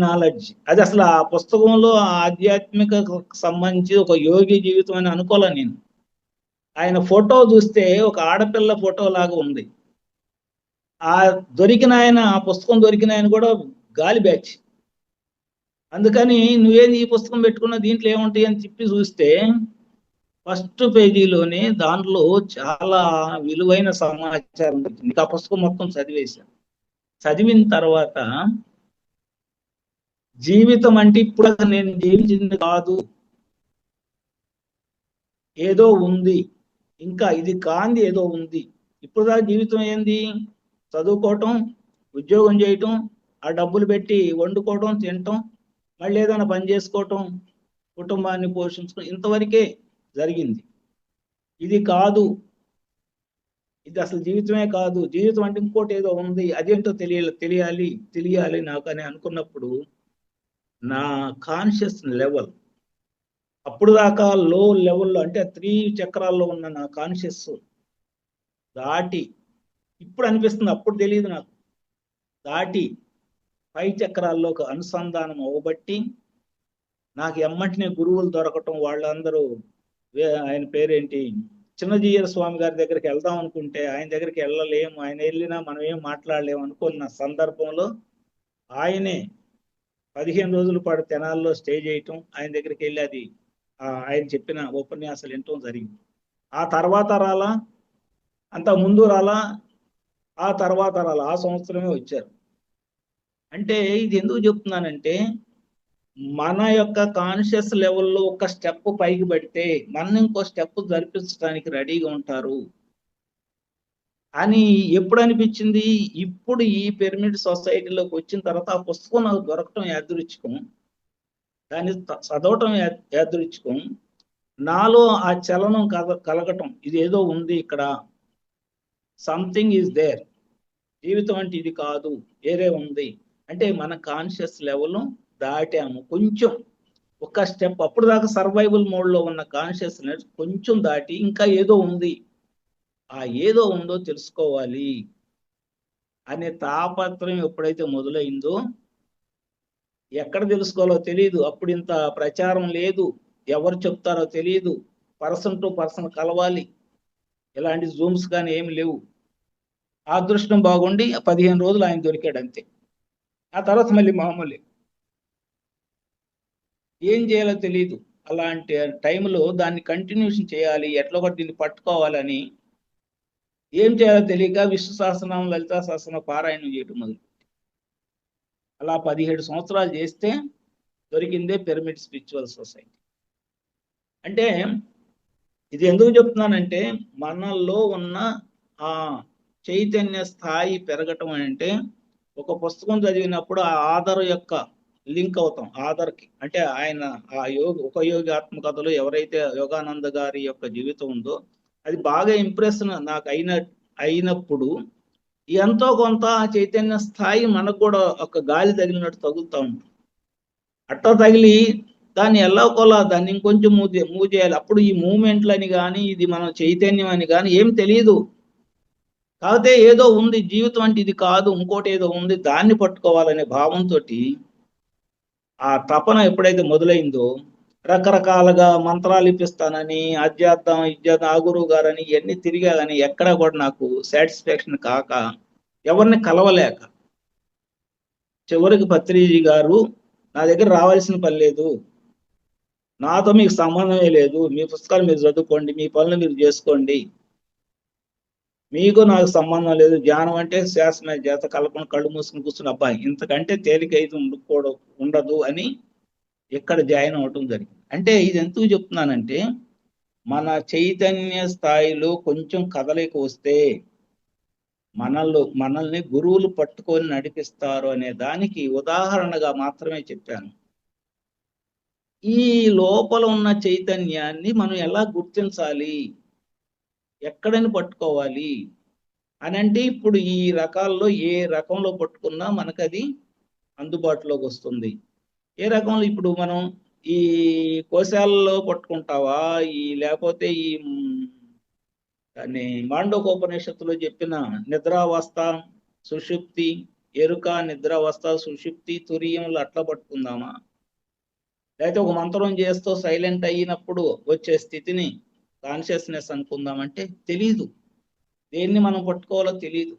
knowledge. అది అసలు ఆ పుస్తకంలో ఆధ్యాత్మిక సంబంధించి ఒక యోగి జీవితం అని అనుకోలే నేను. ఆయన ఫోటో చూస్తే ఒక ఆడపిల్ల ఫోటో లాగా ఉంది. ఆ పుస్తకం దొరికిన ఆయన కూడా గాలి బ్యాచ్. అందుకని నువ్వేది ఈ పుస్తకం పెట్టుకున్న దీంట్లో ఏముంటాయి అని చెప్పి చూస్తే ఫస్ట్ పేజీలోనే దాంట్లో చాలా విలువైన సమాచారం ఉంటుంది. ఆ పుస్తకం మొత్తం చదివేశాను. చదివిన తర్వాత జీవితం అంటే ఇప్పుడు నేను జీవించింది కాదు, ఏదో ఉంది, ఇంకా ఇది కాంది ఏదో ఉంది. ఇప్పుడు దాకా జీవితం ఏంది? చదువుకోవటం, ఉద్యోగం చేయటం, ఆ డబ్బులు పెట్టి వండుకోవటం, తినటం, మళ్ళీ ఏదైనా పని చేసుకోవటం, కుటుంబాన్ని పోషించడం, ఇంతవరకే జరిగింది. ఇది కాదు, ఇది అసలు జీవితమే కాదు. జీవితం అంటే ఇంకోటి ఏదో ఉంది, అదేంటో తెలియాలి నాకు అని అనుకున్నప్పుడు నా కాన్షియస్ లెవెల్ అప్పుడు దాకా లో లెవెల్లో, అంటే 3 చక్రాల్లో ఉన్న నా కాన్షియస్ దాటి, ఇప్పుడు అనిపిస్తుంది, అప్పుడు తెలియదు నాకు, దాటి 5 చక్రాల్లోకి అనుసంధానం అవ్వబట్టి నాకు ఎమ్మటినే గురువులు దొరకటం. వాళ్ళందరూ, ఆయన పేరేంటి, చిన్నజీయర్ స్వామి గారి దగ్గరికి వెళ్దాం అనుకుంటే ఆయన దగ్గరికి వెళ్ళలేము, ఆయన వెళ్ళినా మనం ఏం మాట్లాడలేము అనుకున్న సందర్భంలో ఆయనే 15 రోజుల పాటు తెనాల్లో స్టే చేయటం, ఆయన దగ్గరికి వెళ్ళి అది ఆయన చెప్పిన ఉపన్యాసాలు వినటం జరిగింది. ఆ తర్వాత రాలా, అంత ముందు రాలా, ఆ తర్వాత రాలా, ఆ సంవత్సరమే వచ్చారు. అంటే ఇది ఎందుకు చెప్తున్నానంటే, మన యొక్క కాన్షియస్ లెవెల్లో ఒక స్టెప్ పైకి పడితే మన ఇంకో స్టెప్ జరిపించడానికి రెడీగా ఉంటారు అని ఎప్పుడు అనిపించింది? ఇప్పుడు ఈ పిరమిడ్ సొసైటీలోకి వచ్చిన తర్వాత ఆ పుస్తకం నాకు దొరకటం యాదృచ్ఛికం, దాన్ని చదవటం యాదృచ్ఛికం, నాలో ఆ చలనం కలగటం, ఇది ఏదో ఉంది ఇక్కడ, సంథింగ్ ఈజ్ దేర్, జీవితం అంటే ఇది కాదు, వేరే ఉంది. అంటే మన కాన్షియస్ లెవెల్ దాటాము కొంచెం, ఒక స్టెప్. అప్పుడు దాకా సర్వైవల్ మోడ్లో ఉన్న కాన్షియస్నెస్ కొంచెం దాటి ఇంకా ఏదో ఉంది, ఆ ఏదో ఉందో తెలుసుకోవాలి అనే తాపత్రయం ఎప్పుడైతే మొదలైందో, ఎక్కడ తెలుసుకోవాలో తెలియదు. అప్పుడు ఇంత ప్రచారం లేదు, ఎవరు చెప్తారో తెలియదు, పర్సన్ టు పర్సన్ కలవాలి, ఇలాంటి జూమ్స్ కానీ ఏమి లేవు. ఆ అదృష్టం బాగుండి 15 రోజులు ఆయన దొరికాడు అంతే. ఆ తర్వాత మళ్ళీ మామూలే. ఏం చేయాలో తెలియదు. అలాంటి టైంలో దాన్ని కంటిన్యూషన్ చేయాలి, ఎట్లా ఒకటి దీన్ని పట్టుకోవాలని ఏం చేయాలో తెలియక విష్ణు సహస్రనామం, లలితా సహస్రనామం పారాయణం చేయటం మొదలు. అలా 17 సంవత్సరాలు చేస్తే దొరికిందే పిరమిడ్ స్పిరిచువల్ సొసైటీ. అంటే ఇది ఎందుకు చెప్తున్నానంటే, మనలో ఉన్న ఆ చైతన్య స్థాయి పెరగటం అంటే, ఒక పుస్తకం చదివినప్పుడు ఆ ఆధార్ యొక్క లింక్ అవుతాం ఆధార్కి. అంటే ఆయన ఆ ఒక యోగి ఆత్మకథలో ఎవరైతే యోగానంద గారి యొక్క జీవితం ఉందో అది బాగా ఇంప్రెషన్ నాకు అయినప్పుడు ఎంతో కొంత చైతన్య స్థాయి మనకు కూడా ఒక గాలి తగిలినట్టు తగులుతూ ఉంటుంది. అట్ట తగిలి దాన్ని ఎల్లకోలా దాన్ని ఇంకొంచెం మూవ్ చేయాలి. అప్పుడు ఈ మూమెంట్లని కానీ ఇది మన చైతన్యం అని కానీ ఏం తెలియదు. కాకపోతే ఏదో ఉంది, జీవితం అంటే ఇది కాదు, ఇంకోటి ఏదో ఉంది, దాన్ని పట్టుకోవాలనే భావంతో ఆ తపన ఎప్పుడైతే మొదలైందో రకరకాలుగా మంత్రాలు ఇప్పిస్తానని, అధ్యాత్మం ఇజ్జాతం ఆ గురువు గారని ఇవన్నీ తిరిగా కానీ ఎక్కడా కూడా నాకు సాటిస్ఫాక్షన్ కాక ఎవరిని కలవలేక చివరికి పత్రిజీ గారు నా దగ్గర రావాల్సిన పని లేదు, నాతో మీకు సంబంధమే లేదు, మీ పుస్తకాలు మీరు చదువుకోండి, మీ పనులు మీరు చేసుకోండి, మీకు నాకు సంబంధం లేదు, ధ్యానం అంటే శ్వాస మీద చేత కలపని కళ్ళు మూసుకుని కూర్చుని అబ్బాయి ఇంతకంటే తేలికైతే ఉండదు అని ఇక్కడ జాయిన్ అవటం జరిగింది. అంటే ఇది ఎందుకు చెప్తున్నానంటే, మన చైతన్య స్థాయిలో కొంచెం కదలిక వస్తే మనల్ని గురువులు పట్టుకొని నడిపిస్తారు అనే దానికి ఉదాహరణగా మాత్రమే చెప్పాను. ఈ లోపల ఉన్న చైతన్యాన్ని మనం ఎలా గుర్తించాలి, ఎక్కడని పట్టుకోవాలి అని అంటే, ఇప్పుడు ఈ రకాల్లో ఏ రకంలో పట్టుకున్నా మనకు అది అందుబాటులోకి వస్తుంది. ఏ రకంలో ఇప్పుడు మనం ఈ కోశాలలో పట్టుకుంటావా, లేకపోతే ఈ దాన్ని మాండోకోపనిషత్తులో చెప్పిన నిద్రావస్థ, సుషుప్తి, ఎరుక, నిద్రావస్థ, సుషుప్తి, తురియంలో అట్లా పట్టుకుందామా, లేకపోతే ఒక మంత్రం చేస్తూ సైలెంట్ అయినప్పుడు వచ్చే స్థితిని కాన్షియస్నెస్ అనుకుందామంటే తెలీదు, దేన్ని మనం పట్టుకోవాలో తెలియదు.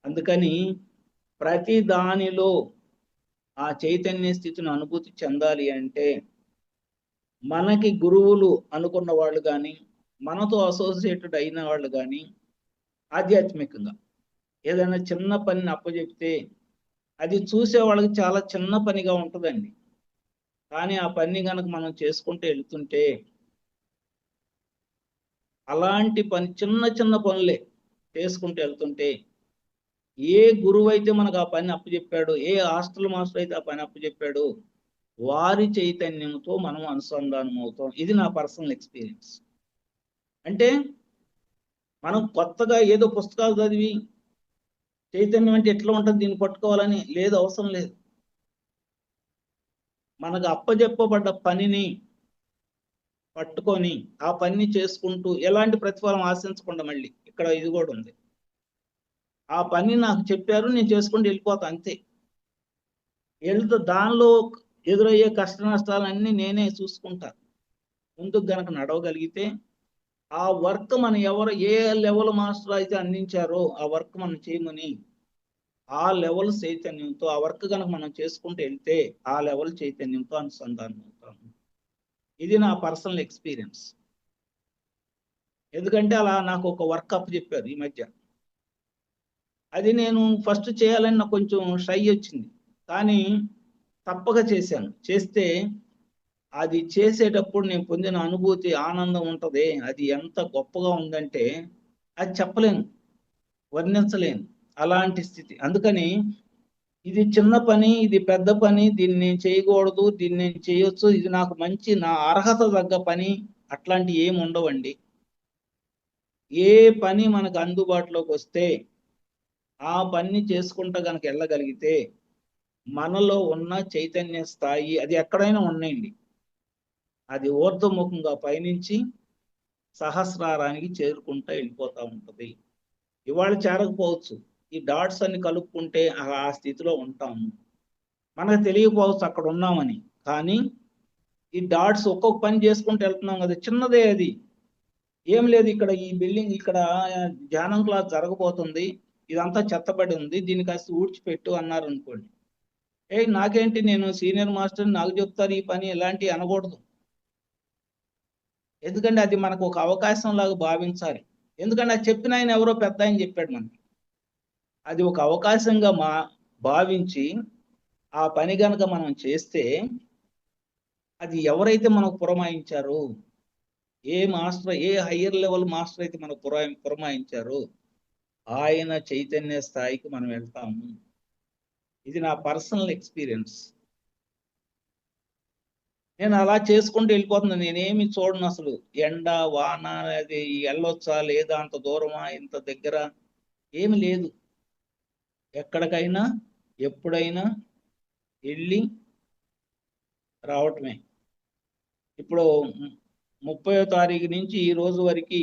అందుకని ప్రతి దానిలో ఆ చైతన్య స్థితిని అనుభూతి చెందాలి అంటే మనకి గురువులు అనుకున్న వాళ్ళు కానీ, మనతో అసోసియేటెడ్ అయిన వాళ్ళు కానీ ఆధ్యాత్మికంగా ఏదైనా చిన్న పనిని అప్పచెప్తే అది చూసే వాళ్ళకి చాలా చిన్న పనిగా ఉంటుందండి. కానీ ఆ పని కనుక మనం చేసుకుంటూ వెళ్తుంటే అలాంటి పని చిన్న చిన్న పనులే చేసుకుంటూ వెళ్తుంటే ఏ గురువు అయితే మనకు ఆ పని అప్పచెప్పాడు, ఏ హాస్టల్ మాస్టర్ అయితే ఆ పని అప్పచెప్పాడు, వారి చైతన్యంతో మనం అనుసంధానం అవుతాం. ఇది నా పర్సనల్ ఎక్స్పీరియన్స్. అంటే మనం కొత్తగా ఏదో పుస్తకాలు చదివి చైతన్యం అంటే ఎట్లా ఉంటుంది దీన్ని పట్టుకోవాలని లేదు, అవసరం లేదు. మనకు అప్పచెప్పబడ్డ పనిని పట్టుకొని ఆ పనిని చేసుకుంటూ ఎలాంటి ప్రతిఫలం ఆశించకుండా, మళ్ళీ ఇక్కడ ఇది కూడా ఉంది, ఆ పని నాకు చెప్పారు నేను చేసుకుంటూ వెళ్ళిపోతా అంతే. వెళ్తూ దానిలో ఎదురయ్యే కష్ట నష్టాలన్నీ నేనే చూసుకుంటా. ముందుకు గనక నడవగలిగితే ఆ వర్క్ మనం ఏ లెవెల్ మాస్టర్ అయితే అందించారో ఆ వర్క్ మనం చేయమని ఆ లెవెల్ చైతన్యంతో ఆ వర్క్ కనుక మనం చేసుకుంటూ వెళ్తే ఆ లెవెల్ చైతన్యంతో అనుసంధానం అవుతాము. ఇది నా పర్సనల్ ఎక్స్పీరియన్స్. ఎందుకంటే అలా నాకు ఒక వర్క్ అప్ చెప్పారు ఈ మధ్య. అది నేను ఫస్ట్ చేయాలని నాకు కొంచెం షై వచ్చింది, కానీ తప్పక చేశాను. చేస్తే అది చేసేటప్పుడు నేను పొందిన అనుభూతి, ఆనందం ఉంటుంది, అది ఎంత గొప్పగా ఉందంటే అది చెప్పలేను, వర్ణించలేను అలాంటి స్థితి. అందుకని ఇది చిన్న పని, ఇది పెద్ద పని, దీన్ని నేను చేయకూడదు, దీన్ని నేను చేయొచ్చు, ఇది నాకు మంచి నా అర్హత తగ్గ పని, అట్లాంటి ఏమి ఉండవండి. ఏ పని మనకు అందుబాటులోకి వస్తే ఆ పని చేసుకుంటా కనుక వెళ్ళగలిగితే మనలో ఉన్న చైతన్య స్థాయి అది ఎక్కడైనా ఉన్నాయండి, అది ఊర్ధ్వముఖంగా పయనించి సహస్రారానికి చేరుకుంటా వెళ్ళిపోతూ ఉంటుంది. ఇవాళ చేరకపోవచ్చు, ఈ డాట్స్ అన్ని కలుపుకుంటే ఆ స్థితిలో ఉంటాము. మనకు తెలియకపోవచ్చు అక్కడ ఉన్నామని, కానీ ఈ డాట్స్ ఒక్కొక్క పని చేసుకుంటూ వెళ్తున్నాం కదా, చిన్నదే అది, ఏం లేదు. ఇక్కడ ఈ బిల్డింగ్ ఇక్కడ ధ్యానం క్లాస్ జరగబోతుంది, ఇదంతా చెత్తబడి ఉంది, దీన్ని కాస్త ఊడ్చిపెట్టు అన్నారు అనుకోండి, నాకేంటి, నేను సీనియర్ మాస్టర్, నాకు చెప్తారు ఈ పని, ఇలాంటివి అనకూడదు. ఎందుకంటే అది మనకు ఒక అవకాశం లాగా భావించాలి. ఎందుకంటే అది చెప్పిన ఆయన ఎవరో పెద్ద ఆయన చెప్పాడు మనకి. అది ఒక అవకాశంగా భావించి ఆ పని గనక మనం చేస్తే, అది ఎవరైతే మనకు పురమాయించారో, ఏ మాస్టర్, ఏ హయ్యర్ లెవెల్ మాస్టర్ అయితే మనకు పురమాయించారో ఆయన చైతన్య స్థాయికి మనం వెళ్తాము. ఇది నా పర్సనల్ ఎక్స్పీరియన్స్. నేను అలా చేసుకుంటూ వెళ్ళిపోతున్నాను. నేనేమి చూడను అసలు. ఎండ వాన, అది వెళ్ళొచ్చా లేదా, అంత దూరమా ఇంత దగ్గర, ఏమి లేదు. ఎక్కడికైనా ఎప్పుడైనా వెళ్ళి రావటమే. ఇప్పుడు 30వ తారీఖు నుంచి ఈ రోజు వరకు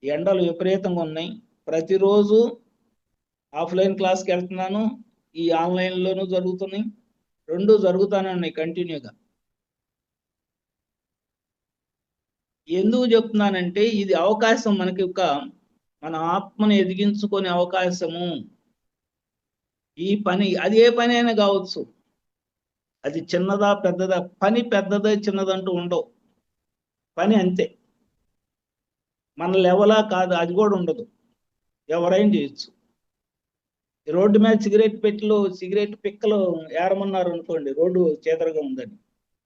ఎండలు విపరీతంగా ఉన్నాయి. ప్రతిరోజు ఆఫ్లైన్ క్లాస్కి వెళ్తున్నాను, ఈ ఆన్లైన్లోనూ జరుగుతున్నాయి. రెండు జరుగుతానే ఉన్నాయి కంటిన్యూగా. ఎందుకు చెప్తున్నానంటే, ఇది అవకాశం మనకి, మన ఆత్మను ఎదిగించుకునే అవకాశము. ఈ పని, అది ఏ పని అయినా కావచ్చు, అది చిన్నదా పెద్దదా, పని పెద్దదా చిన్నదంటూ ఉండవు. పని అంతే, మన లెవెలా కాదు అది కూడా ఉండదు, ఎవరైనా చేయొచ్చు. రోడ్డు మీద సిగరెట్ పిక్కలు ఏరమన్నారు అనుకోండి, రోడ్డు చేదరగా ఉందని,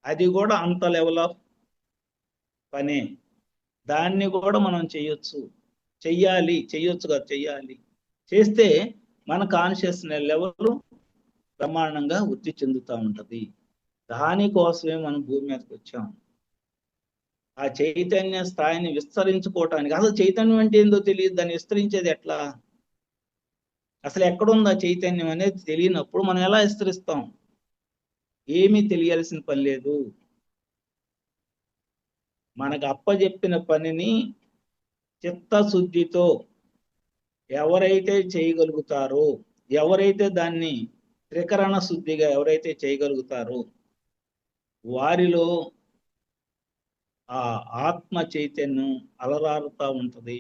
అది కూడా అంత లెవెల్ ఆఫ్ పనే. దాన్ని కూడా మనం చెయ్యొచ్చు, చెయ్యాలి. చేస్తే మన కాన్షియస్నెస్ లెవెల్ బ్రహ్మాండంగా వృద్ధి చెందుతూ ఉంటది. దానికోసమే మనం భూమి మీదకి వచ్చాం. ఆ చైతన్య స్థాయిని విస్తరించుకోవటానికి. అసలు చైతన్యం అంటే ఏందో తెలియదు, దాన్ని విస్తరించేది ఎట్లా? అసలు ఎక్కడుంది ఆ చైతన్యం అనేది తెలియనప్పుడు మనం ఎలా విస్తరిస్తాం? ఏమీ తెలియాల్సిన పని లేదు. మనకు అప్పచెప్పిన పనిని చిత్తశుద్ధితో ఎవరైతే చేయగలుగుతారో, ఎవరైతే దాన్ని త్రికరణ శుద్ధిగా ఎవరైతే చేయగలుగుతారో, వారిలో ఆ ఆత్మ చైతన్యం అలరారుతూ ఉంటది,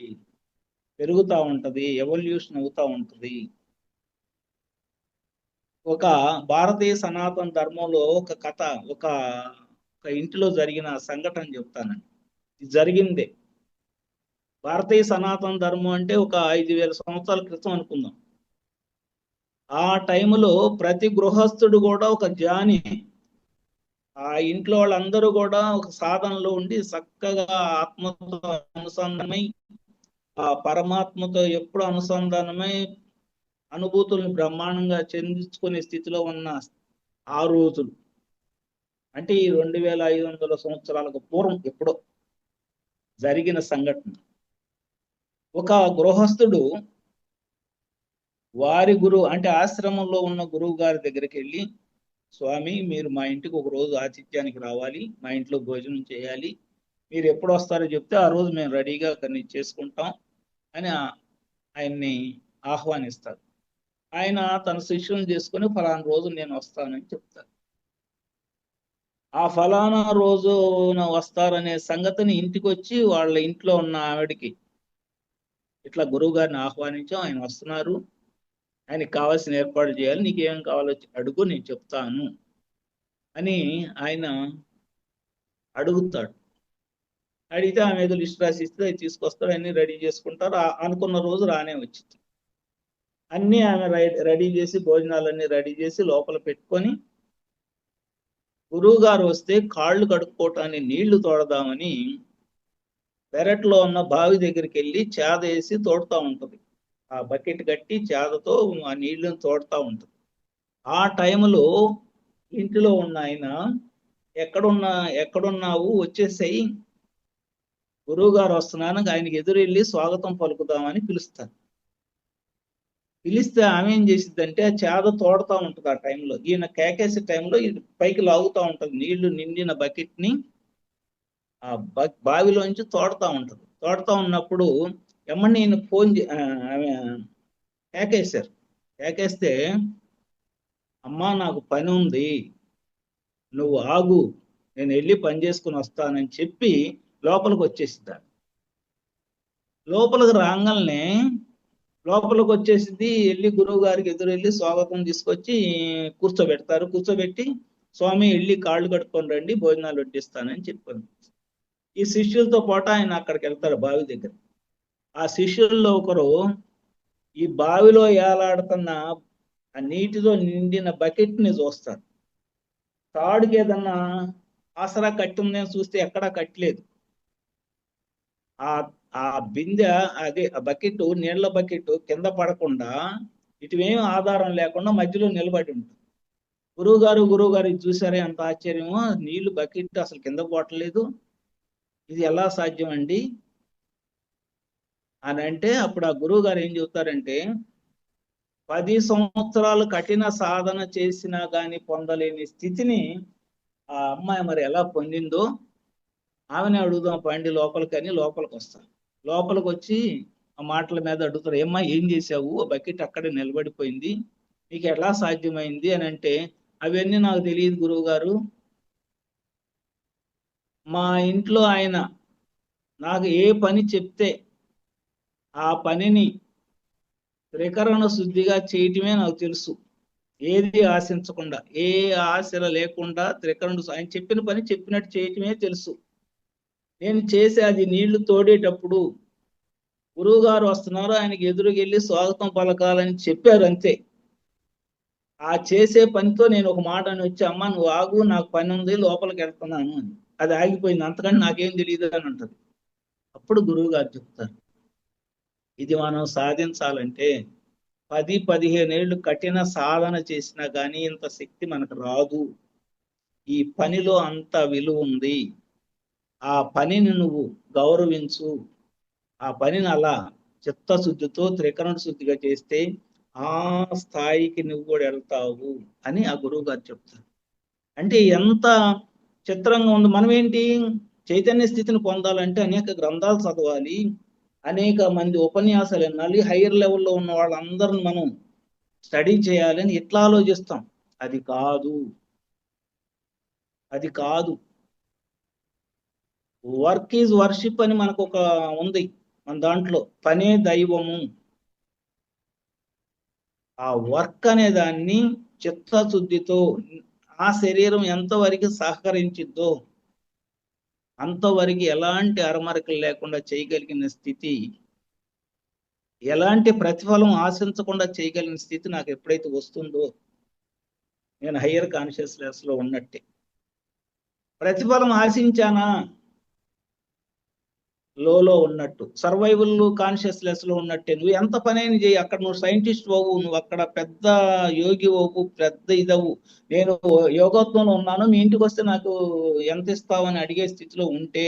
పెరుగుతూ ఉంటది, ఎవల్యూషన్ అవుతూ ఉంటది. ఒక భారతీయ సనాతన ధర్మంలో ఒక కథ, ఒక ఇంటిలో జరిగిన సంఘటన చెప్తానండి. ఇది జరిగిందే. భారతీయ సనాతన ధర్మం అంటే ఒక 5,000 సంవత్సరాల క్రితం అనుకుందాం. ఆ టైంలో ప్రతి గృహస్థుడు కూడా ఒక జ్ఞాని. ఆ ఇంట్లో వాళ్ళందరూ కూడా ఒక సాధనలో ఉండి చక్కగా ఆత్మతో అనుసంధానమై, ఆ పరమాత్మతో ఎప్పుడు అనుసంధానమై అనుభూతులను బ్రహ్మాండంగా చెందించుకునే స్థితిలో ఉన్న ఆ రోజులు, అంటే ఈ 2,500 సంవత్సరాలకు పూర్వం ఎప్పుడో జరిగిన సంఘటన. ఒక గృహస్థుడు వారి గురువు, అంటే ఆశ్రమంలో ఉన్న గురువు గారి దగ్గరికి వెళ్ళి, స్వామి మీరు మా ఇంటికి ఒక రోజు ఆతిథ్యానికి రావాలి, మా ఇంట్లో భోజనం చేయాలి, మీరు ఎప్పుడు వస్తారో చెప్తే ఆ రోజు మేము రెడీగా అక్కడిని చేసుకుంటాం అని ఆయన్ని ఆహ్వానిస్తారు. ఆయన తన శిష్యులను చేసుకుని ఫలానా రోజు నేను వస్తానని చెప్తారు. ఆ ఫలానా రోజున వస్తారనే సంగతిని ఇంటికి వచ్చి వాళ్ళ ఇంట్లో ఉన్న ఆవిడికి, ఇట్లా గురువు గారిని ఆహ్వానించాం, ఆయన వస్తున్నారు, ఆయనకి కావాల్సిన ఏర్పాటు చేయాలి, నీకేం కావాలో అడుగు నేను చెప్తాను అని ఆయన అడుగుతాడు. అడిగితే ఆమె ఏదో లిస్ట్ రాసి ఇస్తే అది తీసుకొస్తాడు, అన్ని రెడీ చేసుకుంటారు. అనుకున్న రోజు రానే వచ్చింది. అన్నీ ఆమె రెడీ చేసి, భోజనాలన్నీ రెడీ చేసి లోపల పెట్టుకొని, గురువు గారు వస్తే కాళ్ళు కడుక్కోవటానికి నీళ్లు తోడదామని పెరట్లో ఉన్న బావి దగ్గరికి వెళ్ళి చేద వేసి తోడుతూ ఉంటుంది. ఆ బకెట్ కట్టి చేదతో ఆ నీళ్లను తోడుతూ ఉంటుంది. ఆ టైంలో ఇంటిలో ఉన్న ఆయన, ఎక్కడున్నావు వచ్చేసేయి, గురువు గారు వస్తున్నాను, ఆయనకి ఎదురు వెళ్ళి స్వాగతం పలుకుదామని పిలుస్తాను. పిలిస్తే ఆమె ఏం చేసిద్దంటే ఆ చేద తోడుతూ ఉంటుంది. ఆ టైంలో ఈయన కేకేసే టైంలో ఇది పైకి లాగుతూ ఉంటుంది, నీళ్లు నిండిన బకెట్ ని ఆ బావిలోంచి తోడుతూ ఉంటుంది. తోడుతూ ఉన్నప్పుడు ఎమ్మని నేను ఆమె కేకేశారు. కేకేస్తే, అమ్మా నాకు పని ఉంది, నువ్వు ఆగు, నేను వెళ్ళి పని చేసుకుని వస్తానని చెప్పి లోపలికి వచ్చేసిద్దాను. లోపలికి రాగానే లోపలికి వచ్చేసింది. వెళ్ళి గురువు గారికి ఎదురు వెళ్ళి స్వాగతం తీసుకొచ్చి కూర్చోబెడతారు. కూర్చోబెట్టి స్వామి వెళ్ళి కాళ్ళు కట్టుకొని రండి, భోజనాలు వడ్డిస్తానని చెప్పాను. ఈ శిష్యులతో పాటు ఆయన అక్కడికి వెళ్తారు బావి దగ్గర. ఆ శిష్యుల్లో ఒకరు ఈ బావిలో ఏలాడుతున్న ఆ నీటితో నిండిన బకెట్ ని చూస్తారు. తాడుకి ఏదన్నా ఆసరా కట్టి ఉందని చూస్తే ఎక్కడా కట్టలేదు. ఆ ఆ బిందె, అదే ఆ బకెట్, నీళ్ల బకెట్ కింద పడకుండా ఇటువేం ఆధారం లేకుండా మధ్యలో నిలబడి ఉంటుంది. గురువు గారు ఇది చూసారే, అంత ఆశ్చర్యమో, నీళ్లు బకెట్ అసలు కింద పోవట్లేదు, ఇది ఎలా సాధ్యం అండి అని అంటే, అప్పుడు ఆ గురువు గారు ఏం చెబుతారంటే, 10 సంవత్సరాలు కఠిన సాధన చేసినా గాని పొందలేని స్థితిని ఆ అమ్మాయి మరి ఎలా పొందిందో ఆమెనే అడుగుదాం పండి లోపలికని లోపలికి వస్తాను. లోపలికి వచ్చి ఆ మాటల మీద అడుగుతారు, ఏమ్మా ఏం చేసావు, ఆ బకెట్ అక్కడే నిలబడిపోయింది, నీకు ఎలా సాధ్యమైంది అని అంటే, అవన్నీ నాకు తెలియదు గురువు గారు, మా ఇంట్లో ఆయన నాకు ఏ పని చెప్తే ఆ పనిని త్రికరణ శుద్ధిగా చేయటమే నాకు తెలుసు, ఏది ఆశించకుండా, ఏ ఆశలు లేకుండా ఆయన చెప్పిన పని చెప్పినట్టు చేయటమే తెలుసు. నేను చేసే అది నీళ్లు తోడేటప్పుడు గురువు గారు వస్తున్నారు, ఆయనకి ఎదురుకెళ్ళి స్వాగతం పలకాలని చెప్పారు అంతే. ఆ చేసే పనితో నేను ఒక మాట అని వచ్చి, అమ్మ నువ్వు ఆగు, నాకు పని ఉంది, లోపలికి వెళ్తున్నాను అని. అది ఆగిపోయింది, అంతకంటే నాకేం తెలియదు అని అంటది. అప్పుడు గురువు గారు చెప్తారు, ఇది మనం సాధించాలంటే 10-15 ఏళ్ళు కఠిన సాధన చేసినా కానీ ఇంత శక్తి మనకు రాదు. ఈ పనిలో అంత విలువ ఉంది, ఆ పనిని నువ్వు గౌరవించు, ఆ పనిని అలా చిత్తశుద్ధితో త్రికరణ శుద్ధిగా చేస్తే ఆ స్థాయికి నువ్వు కూడా వెళ్తావు అని ఆ గురువు గారు చెప్తారు. అంటే ఎంత చిత్రంగా ఉంది. మనం ఏంటి, చైతన్య స్థితిని పొందాలంటే అనేక గ్రంథాలు చదవాలి, అనేక మంది ఉపన్యాసాలు వినాలి, హైయర్ లెవెల్లో ఉన్న వాళ్ళందరిని మనం స్టడీ చేయాలని ఇట్లా ఆలోచిస్తాం. అది కాదు, అది కాదు. వర్క్ ఈజ్ వర్షిప్ అని మనకు ఒక ఉంది మన దాంట్లో, పనే దైవము. ఆ వర్క్ అనే దాన్ని చిత్తశుద్ధితో ఆ శరీరం ఎంతవరకు సహకరించిద్దో అంతవరకు ఎలాంటి అరమరకలు లేకుండా చేయగలిగిన స్థితి, ఎలాంటి ప్రతిఫలం ఆశించకుండా చేయగలిగిన స్థితి నాకు ఎప్పుడైతే వస్తుందో నేను హయ్యర్ కాన్షియస్నెస్ లో ఉన్నట్టే. ప్రతిఫలం ఆశించానా, లోలో ఉన్నట్టు, సర్వైవల్ కాన్షియస్నెస్ లో ఉన్నట్టే. నువ్వు ఎంత పనైనా చేయి, అక్కడ నువ్వు సైంటిస్ట్ అవ్వు, నువ్వు అక్కడ పెద్ద యోగి అవ్వు, పెద్ద ఇదవు, నేను యోగత్వంలో ఉన్నాను, మీ ఇంటికి వస్తే నాకు ఎంత ఇస్తావని అడిగే స్థితిలో ఉంటే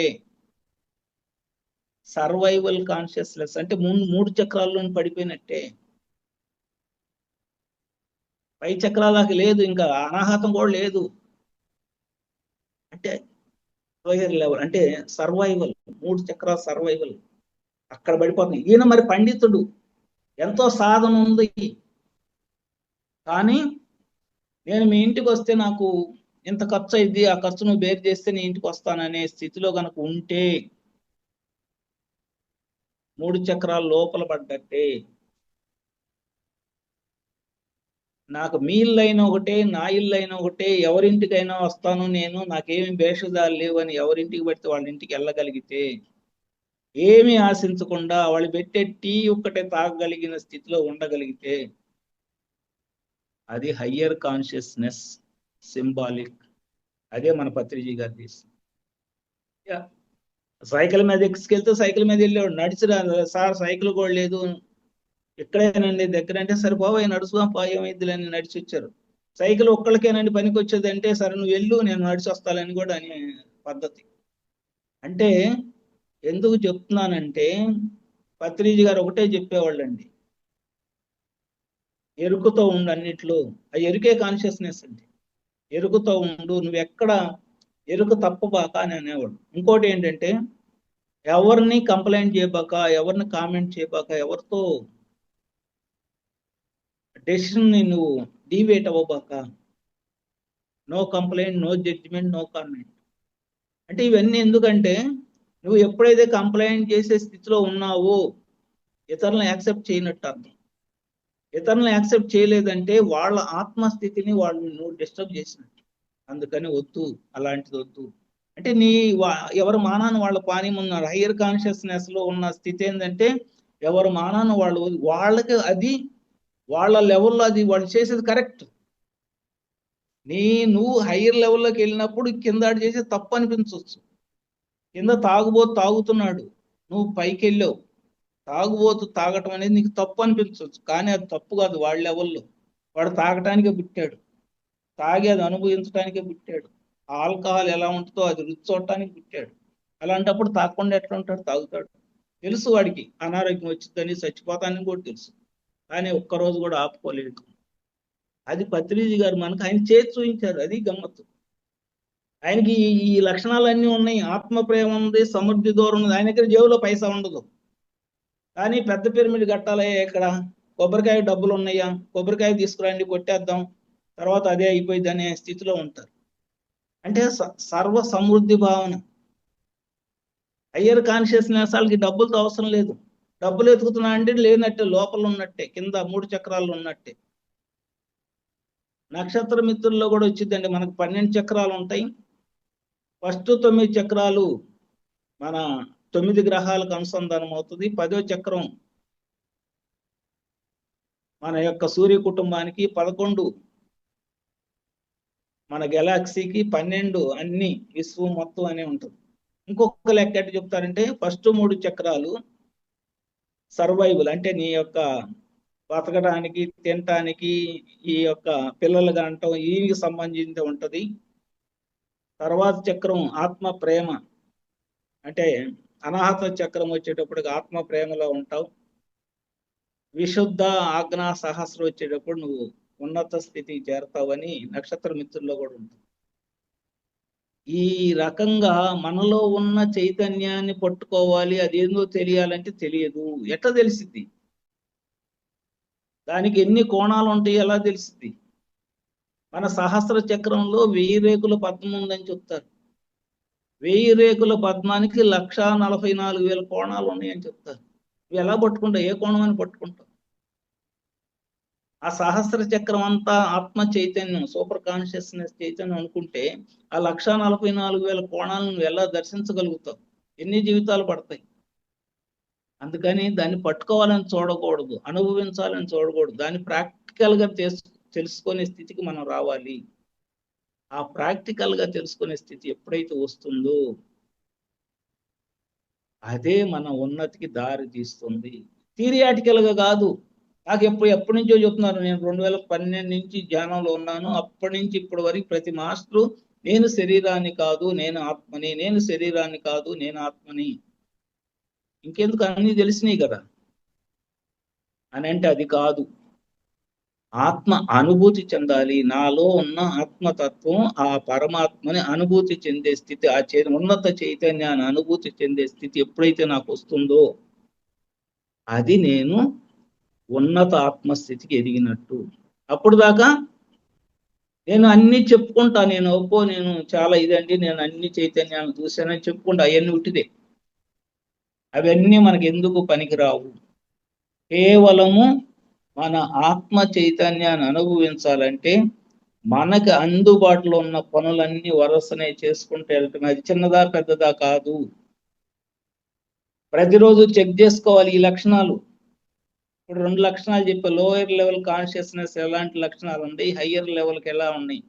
సర్వైవల్ కాన్షియస్నెస్ అంటే మూడు చక్రాల్లో పడిపోయినట్టే. పై చక్రాలకు లేదు, ఇంకా అనాహతం కూడా లేదు. అంటే లోయర్ లెవెల్ అంటే సర్వైవల్, 3 చక్రాల సర్వైవల్ అక్కడ పడిపోతుంది. ఈయన మరి పండితుడు, ఎంతో సాధన ఉంది, కానీ నేను మీ ఇంటికి వస్తే నాకు ఇంత ఖర్చు అయింది, ఆ ఖర్చు నువ్వు బేర్ చేస్తే నీ ఇంటికి వస్తాననే స్థితిలో కనుక ఉంటే 3 చక్రాలు లోపల పడ్డట్టే. నాకు మీ ఇల్లు అయినా ఒకటే, నా ఇల్లు అయినా ఒకటే, ఎవరింటికైనా వస్తాను నేను, నాకేమి భేషజాలు లేవు అని ఎవరింటికి పడితే వాళ్ళ ఇంటికి వెళ్ళగలిగితే, ఏమీ ఆశించకుండా వాళ్ళు పెట్టే టీ ఒక్కటే తాగగలిగిన స్థితిలో ఉండగలిగితే అది హయ్యర్ కాన్షియస్నెస్ సింబాలిక్. అదే మన పత్రిజీ గారు తీసింది. సైకిల్ మీద ఎక్కికెళ్తే సైకిల్ మీద వెళ్ళేవాడు, నడిచిరా సార్ సైకిల్ కూడా లేదు, ఎక్కడేనండి దగ్గర అంటే, సరిపోయి నడుచుదాం పోయేమైద్దులని నడిచి వచ్చారు. సైకిల్ ఒక్కళ్ళకేనండి పనికి వచ్చేది అంటే, సరే నువ్వు వెళ్ళు నేను నడిచి వస్తానని కూడా అనే పద్ధతి. అంటే ఎందుకు చెప్తున్నానంటే, పత్రిజీ గారు ఒకటే చెప్పేవాళ్ళండి, ఎరుకుతో ఉండు అన్నిట్లో. ఆ ఎరుకే కాన్షియస్నెస్ అంటే, ఎరుకుతో ఉండు, నువ్వు ఎక్కడ ఎరుకు తప్పబాక అని అనేవాడు. ఇంకోటి ఏంటంటే, ఎవరిని కంప్లైంట్ చేయబాక, ఎవరిని కామెంట్ చేయబాక, ఎవరితో డెసిషన్ నువ్వు డివేట్ అవ్వబాక, no complaint, no judgement, no comment. అంటే ఇవన్నీ ఎందుకంటే, నువ్వు ఎప్పుడైతే కంప్లైంట్ చేసే స్థితిలో ఉన్నావో ఇతరులను యాక్సెప్ట్ చేయనట్టు అర్థం. ఇతరులను యాక్సెప్ట్ చేయలేదంటే వాళ్ళ ఆత్మస్థితిని వాళ్ళు నువ్వు డిస్టర్బ్ చేసినట్టు. అందుకని వద్దు, అలాంటిది వద్దు. అంటే ఎవరు మానాన్ని వాళ్ళ పానీయమున్నారు. హయ్యర్ కాన్షియస్నెస్ లో ఉన్న స్థితి ఏంటంటే ఎవరు మానాన్ని వాళ్ళు వాళ్ళకి అది వాళ్ళ లెవెల్లో అది వాళ్ళు చేసేది కరెక్ట్. నువ్వు హయ్యర్ లెవెల్లోకి వెళ్ళినప్పుడు కింద చేసేది తప్పు అనిపించవచ్చు. కింద తాగుబోతు తాగుతున్నాడు, నువ్వు పైకి వెళ్ళావు. తాగుబోతు తాగటం అనేది నీకు తప్పు అనిపించవచ్చు, కానీ అది తప్పు కాదు. వాళ్ళ లెవెల్లో వాడు తాగటానికే పుట్టాడు, తాగి అది అనుభవించడానికే పుట్టాడు. ఆల్కహాల్ ఎలా ఉంటుందో అది రుచి చూడటానికి పుట్టాడు. అలాంటప్పుడు తాగకుండా ఎట్లా ఉంటాడు? తాగుతాడు. తెలుసు వాడికి అనారోగ్యం వచ్చిందని, చచ్చిపోతానని కూడా తెలుసు, కానీ ఒక్కరోజు కూడా ఆపుకోలేదు. అది పత్రిజీ గారు మనకు ఆయన చేసి చూపించారు. అది గమ్మత్తు. ఆయనకి ఈ లక్షణాలన్నీ ఉన్నాయి. ఆత్మ ప్రేమ ఉంది, సమృద్ధి దూరం ఉంది. ఆయన దగ్గర జేబులో పైసా ఉండదు, కానీ పెద్ద పిరమిడ్ కట్టాలయ్యా, ఇక్కడ కొబ్బరికాయ డబ్బులు ఉన్నాయా, కొబ్బరికాయ తీసుకురండి కొట్టేద్దాం, తర్వాత అదే అయిపోయింది అనే స్థితిలో ఉంటారు. అంటే సర్వ సమృద్ధి భావన. హయ్యర్ కాన్షియస్నెస్ వాళ్ళకి డబ్బులతో అవసరం లేదు. డబ్బులు ఎతుకుతున్నా అంటే లేనట్టే, లోపల ఉన్నట్టే, కింద 3 చక్రాలు ఉన్నట్టే. నక్షత్ర మిత్రుల్లో కూడా వచ్చిందండి. మనకు 12 చక్రాలు ఉంటాయి. ఫస్ట్ 9 చక్రాలు మన 9 గ్రహాలకు అనుసంధానం అవుతుంది. 10వ చక్రం మన యొక్క సూర్య కుటుంబానికి, 11 మన గెలాక్సీకి, 12 అన్ని విశ్వం మొత్తం అనే ఉంటుంది. ఇంకొక లెక్క ఎట్టు చెప్తారంటే ఫస్ట్ 3 చక్రాలు సర్వైవల్, అంటే నీ యొక్క బతకడానికి, తినటానికి, ఈ యొక్క పిల్లలు కంటం వీరికి సంబంధించి ఉంటది. తర్వాత చక్రం ఆత్మ ప్రేమ, అంటే అనాహత చక్రం వచ్చేటప్పటికి ఆత్మ ప్రేమలో ఉంటావు. విశుద్ధ ఆజ్ఞా సహస్రం వచ్చేటప్పుడు నువ్వు ఉన్నత స్థితికి చేరతావని నక్షత్ర మిత్రుల్లో కూడా ఉంటుంది. ఈ రకంగా మనలో ఉన్న చైతన్యాన్ని పట్టుకోవాలి, అదేందో తెలియాలంటే తెలియదు. ఎట్లా తెలిసిద్ది? దానికి ఎన్ని కోణాలు ఉంటాయి, ఎలా తెలిసిద్ది? మన సహస్ర చక్రంలో 1000 రేకుల పద్మం ఉందని చెప్తారు. 1000 రేకుల పద్మానికి 1,44,000 కోణాలు ఉన్నాయని చెప్తారు. ఇవి ఎలా పట్టుకుంటావు? ఏ కోణం అని పట్టుకుంటావు? ఆ సహస్ర చక్రం అంతా ఆత్మ చైతన్యం, సూపర్ కాన్షియస్నెస్ చైతన్యం అనుకుంటే ఆ 1,44,000 కోణాలను నువ్వు ఎలా దర్శించగలుగుతావు? ఎన్ని జీవితాలు పడతాయి? అందుకని దాన్ని పట్టుకోవాలని చూడకూడదు, అనుభవించాలని చూడకూడదు. దాన్ని ప్రాక్టికల్ గా తెలుసుకునే స్థితికి మనం రావాలి. ఆ ప్రాక్టికల్ గా తెలుసుకునే స్థితి ఎప్పుడైతే వస్తుందో అదే మన ఉన్నతికి దారి తీస్తుంది. థియరియాటికల్ గా కాదు. నాకు ఎప్పటి నుంచో చెప్తున్నారు. నేను 2012 నుంచి ధ్యానంలో ఉన్నాను. అప్పటి నుంచి ఇప్పటి వరకు ప్రతి మాస్టరు నేను శరీరాన్ని కాదు, నేను ఆత్మని, నేను శరీరాన్ని కాదు, నేను ఆత్మని. ఇంకెందుకు, అన్ని తెలిసినాయి కదా అని అంటే అది కాదు. ఆత్మ అనుభూతి చెందాలి. నాలో ఉన్న ఆత్మతత్వం ఆ పరమాత్మని అనుభూతి చెందే స్థితి, ఆ ఉన్నత చైతన్యాన్ని అనుభూతి చెందే స్థితి ఎప్పుడైతే నాకు వస్తుందో అది నేను ఉన్నత ఆత్మస్థితికి ఎదిగినట్టు. అప్పుడు దాకా నేను అన్ని చెప్పుకుంటా, నేను చాలా ఇదండి, నేను అన్ని చైతన్యాలను చూశానని చెప్పుకుంటా. అవన్నీ ఉట్టిదే. అవన్నీ మనకి ఎందుకు పనికిరావు. కేవలము మన ఆత్మ చైతన్యాన్ని అనుభవించాలంటే మనకు అందుబాటులో ఉన్న పనులన్నీ వరసనే చేసుకుంటూ వెళ్తాం. అది చిన్నదా పెద్దదా కాదు. ప్రతిరోజు చెక్ చేసుకోవాలి ఈ లక్షణాలు. ఇప్పుడు 2 లక్షణాలు చెప్పే, లోయర్ లెవెల్ కాన్షియస్నెస్ ఎలాంటి లక్షణాలు ఉన్నాయి, హయ్యర్ లెవెల్కి ఎలా ఉన్నాయి,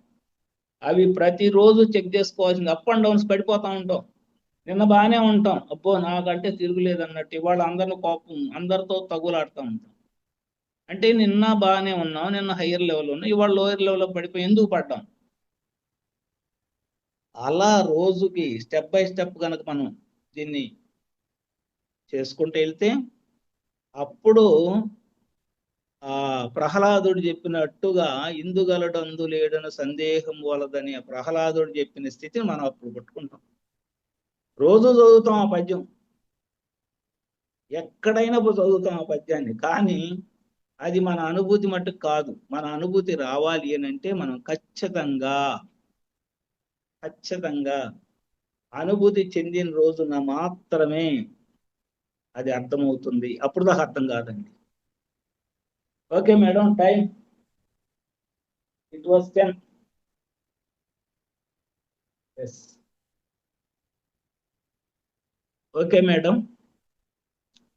అవి ప్రతిరోజు చెక్ చేసుకోవాల్సింది. అప్ అండ్ డౌన్స్ పడిపోతా ఉంటాం. నిన్న బాగానే ఉంటాం, అబ్బో నాకంటే తిరుగులేదు అన్నట్టు. ఇవాళ అందరిని కోపం, అందరితో తగులాడుతూ ఉంటాం. అంటే నిన్న బాగానే ఉన్నాం, నిన్న హయ్యర్ లెవెల్ ఉన్నాం, ఇవాళ లోయర్ లెవెల్లో పడిపోయి ఎందుకు పడ్డాం? అలా రోజుకి స్టెప్ బై స్టెప్ కనుక మనం దీన్ని చేసుకుంటూ వెళ్తే అప్పుడు ఆ ప్రహ్లాదుడు చెప్పినట్టుగా ఇందుగలడు అందులేడని సందేహం వలదని ప్రహ్లాదుడు చెప్పిన స్థితిని మనం అప్పుడు పట్టుకుంటాం. రోజు చదువుతాం ఆ పద్యం, ఎక్కడైనా చదువుతాం ఆ పద్యాన్ని, కానీ అది మన అనుభూతి మట్టుకు కాదు. మన అనుభూతి రావాలి అని అంటే మనం ఖచ్చితంగా అనుభూతి చెందిన రోజున మాత్రమే అది అర్థమవుతుంది. అప్పుడు దాకా అర్థం కాదండి. Okay madam, time it was 10. Yes. Okay madam,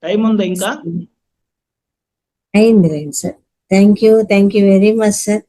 time ఉందా ఇంకా? అయింది sir. Thank you very much sir.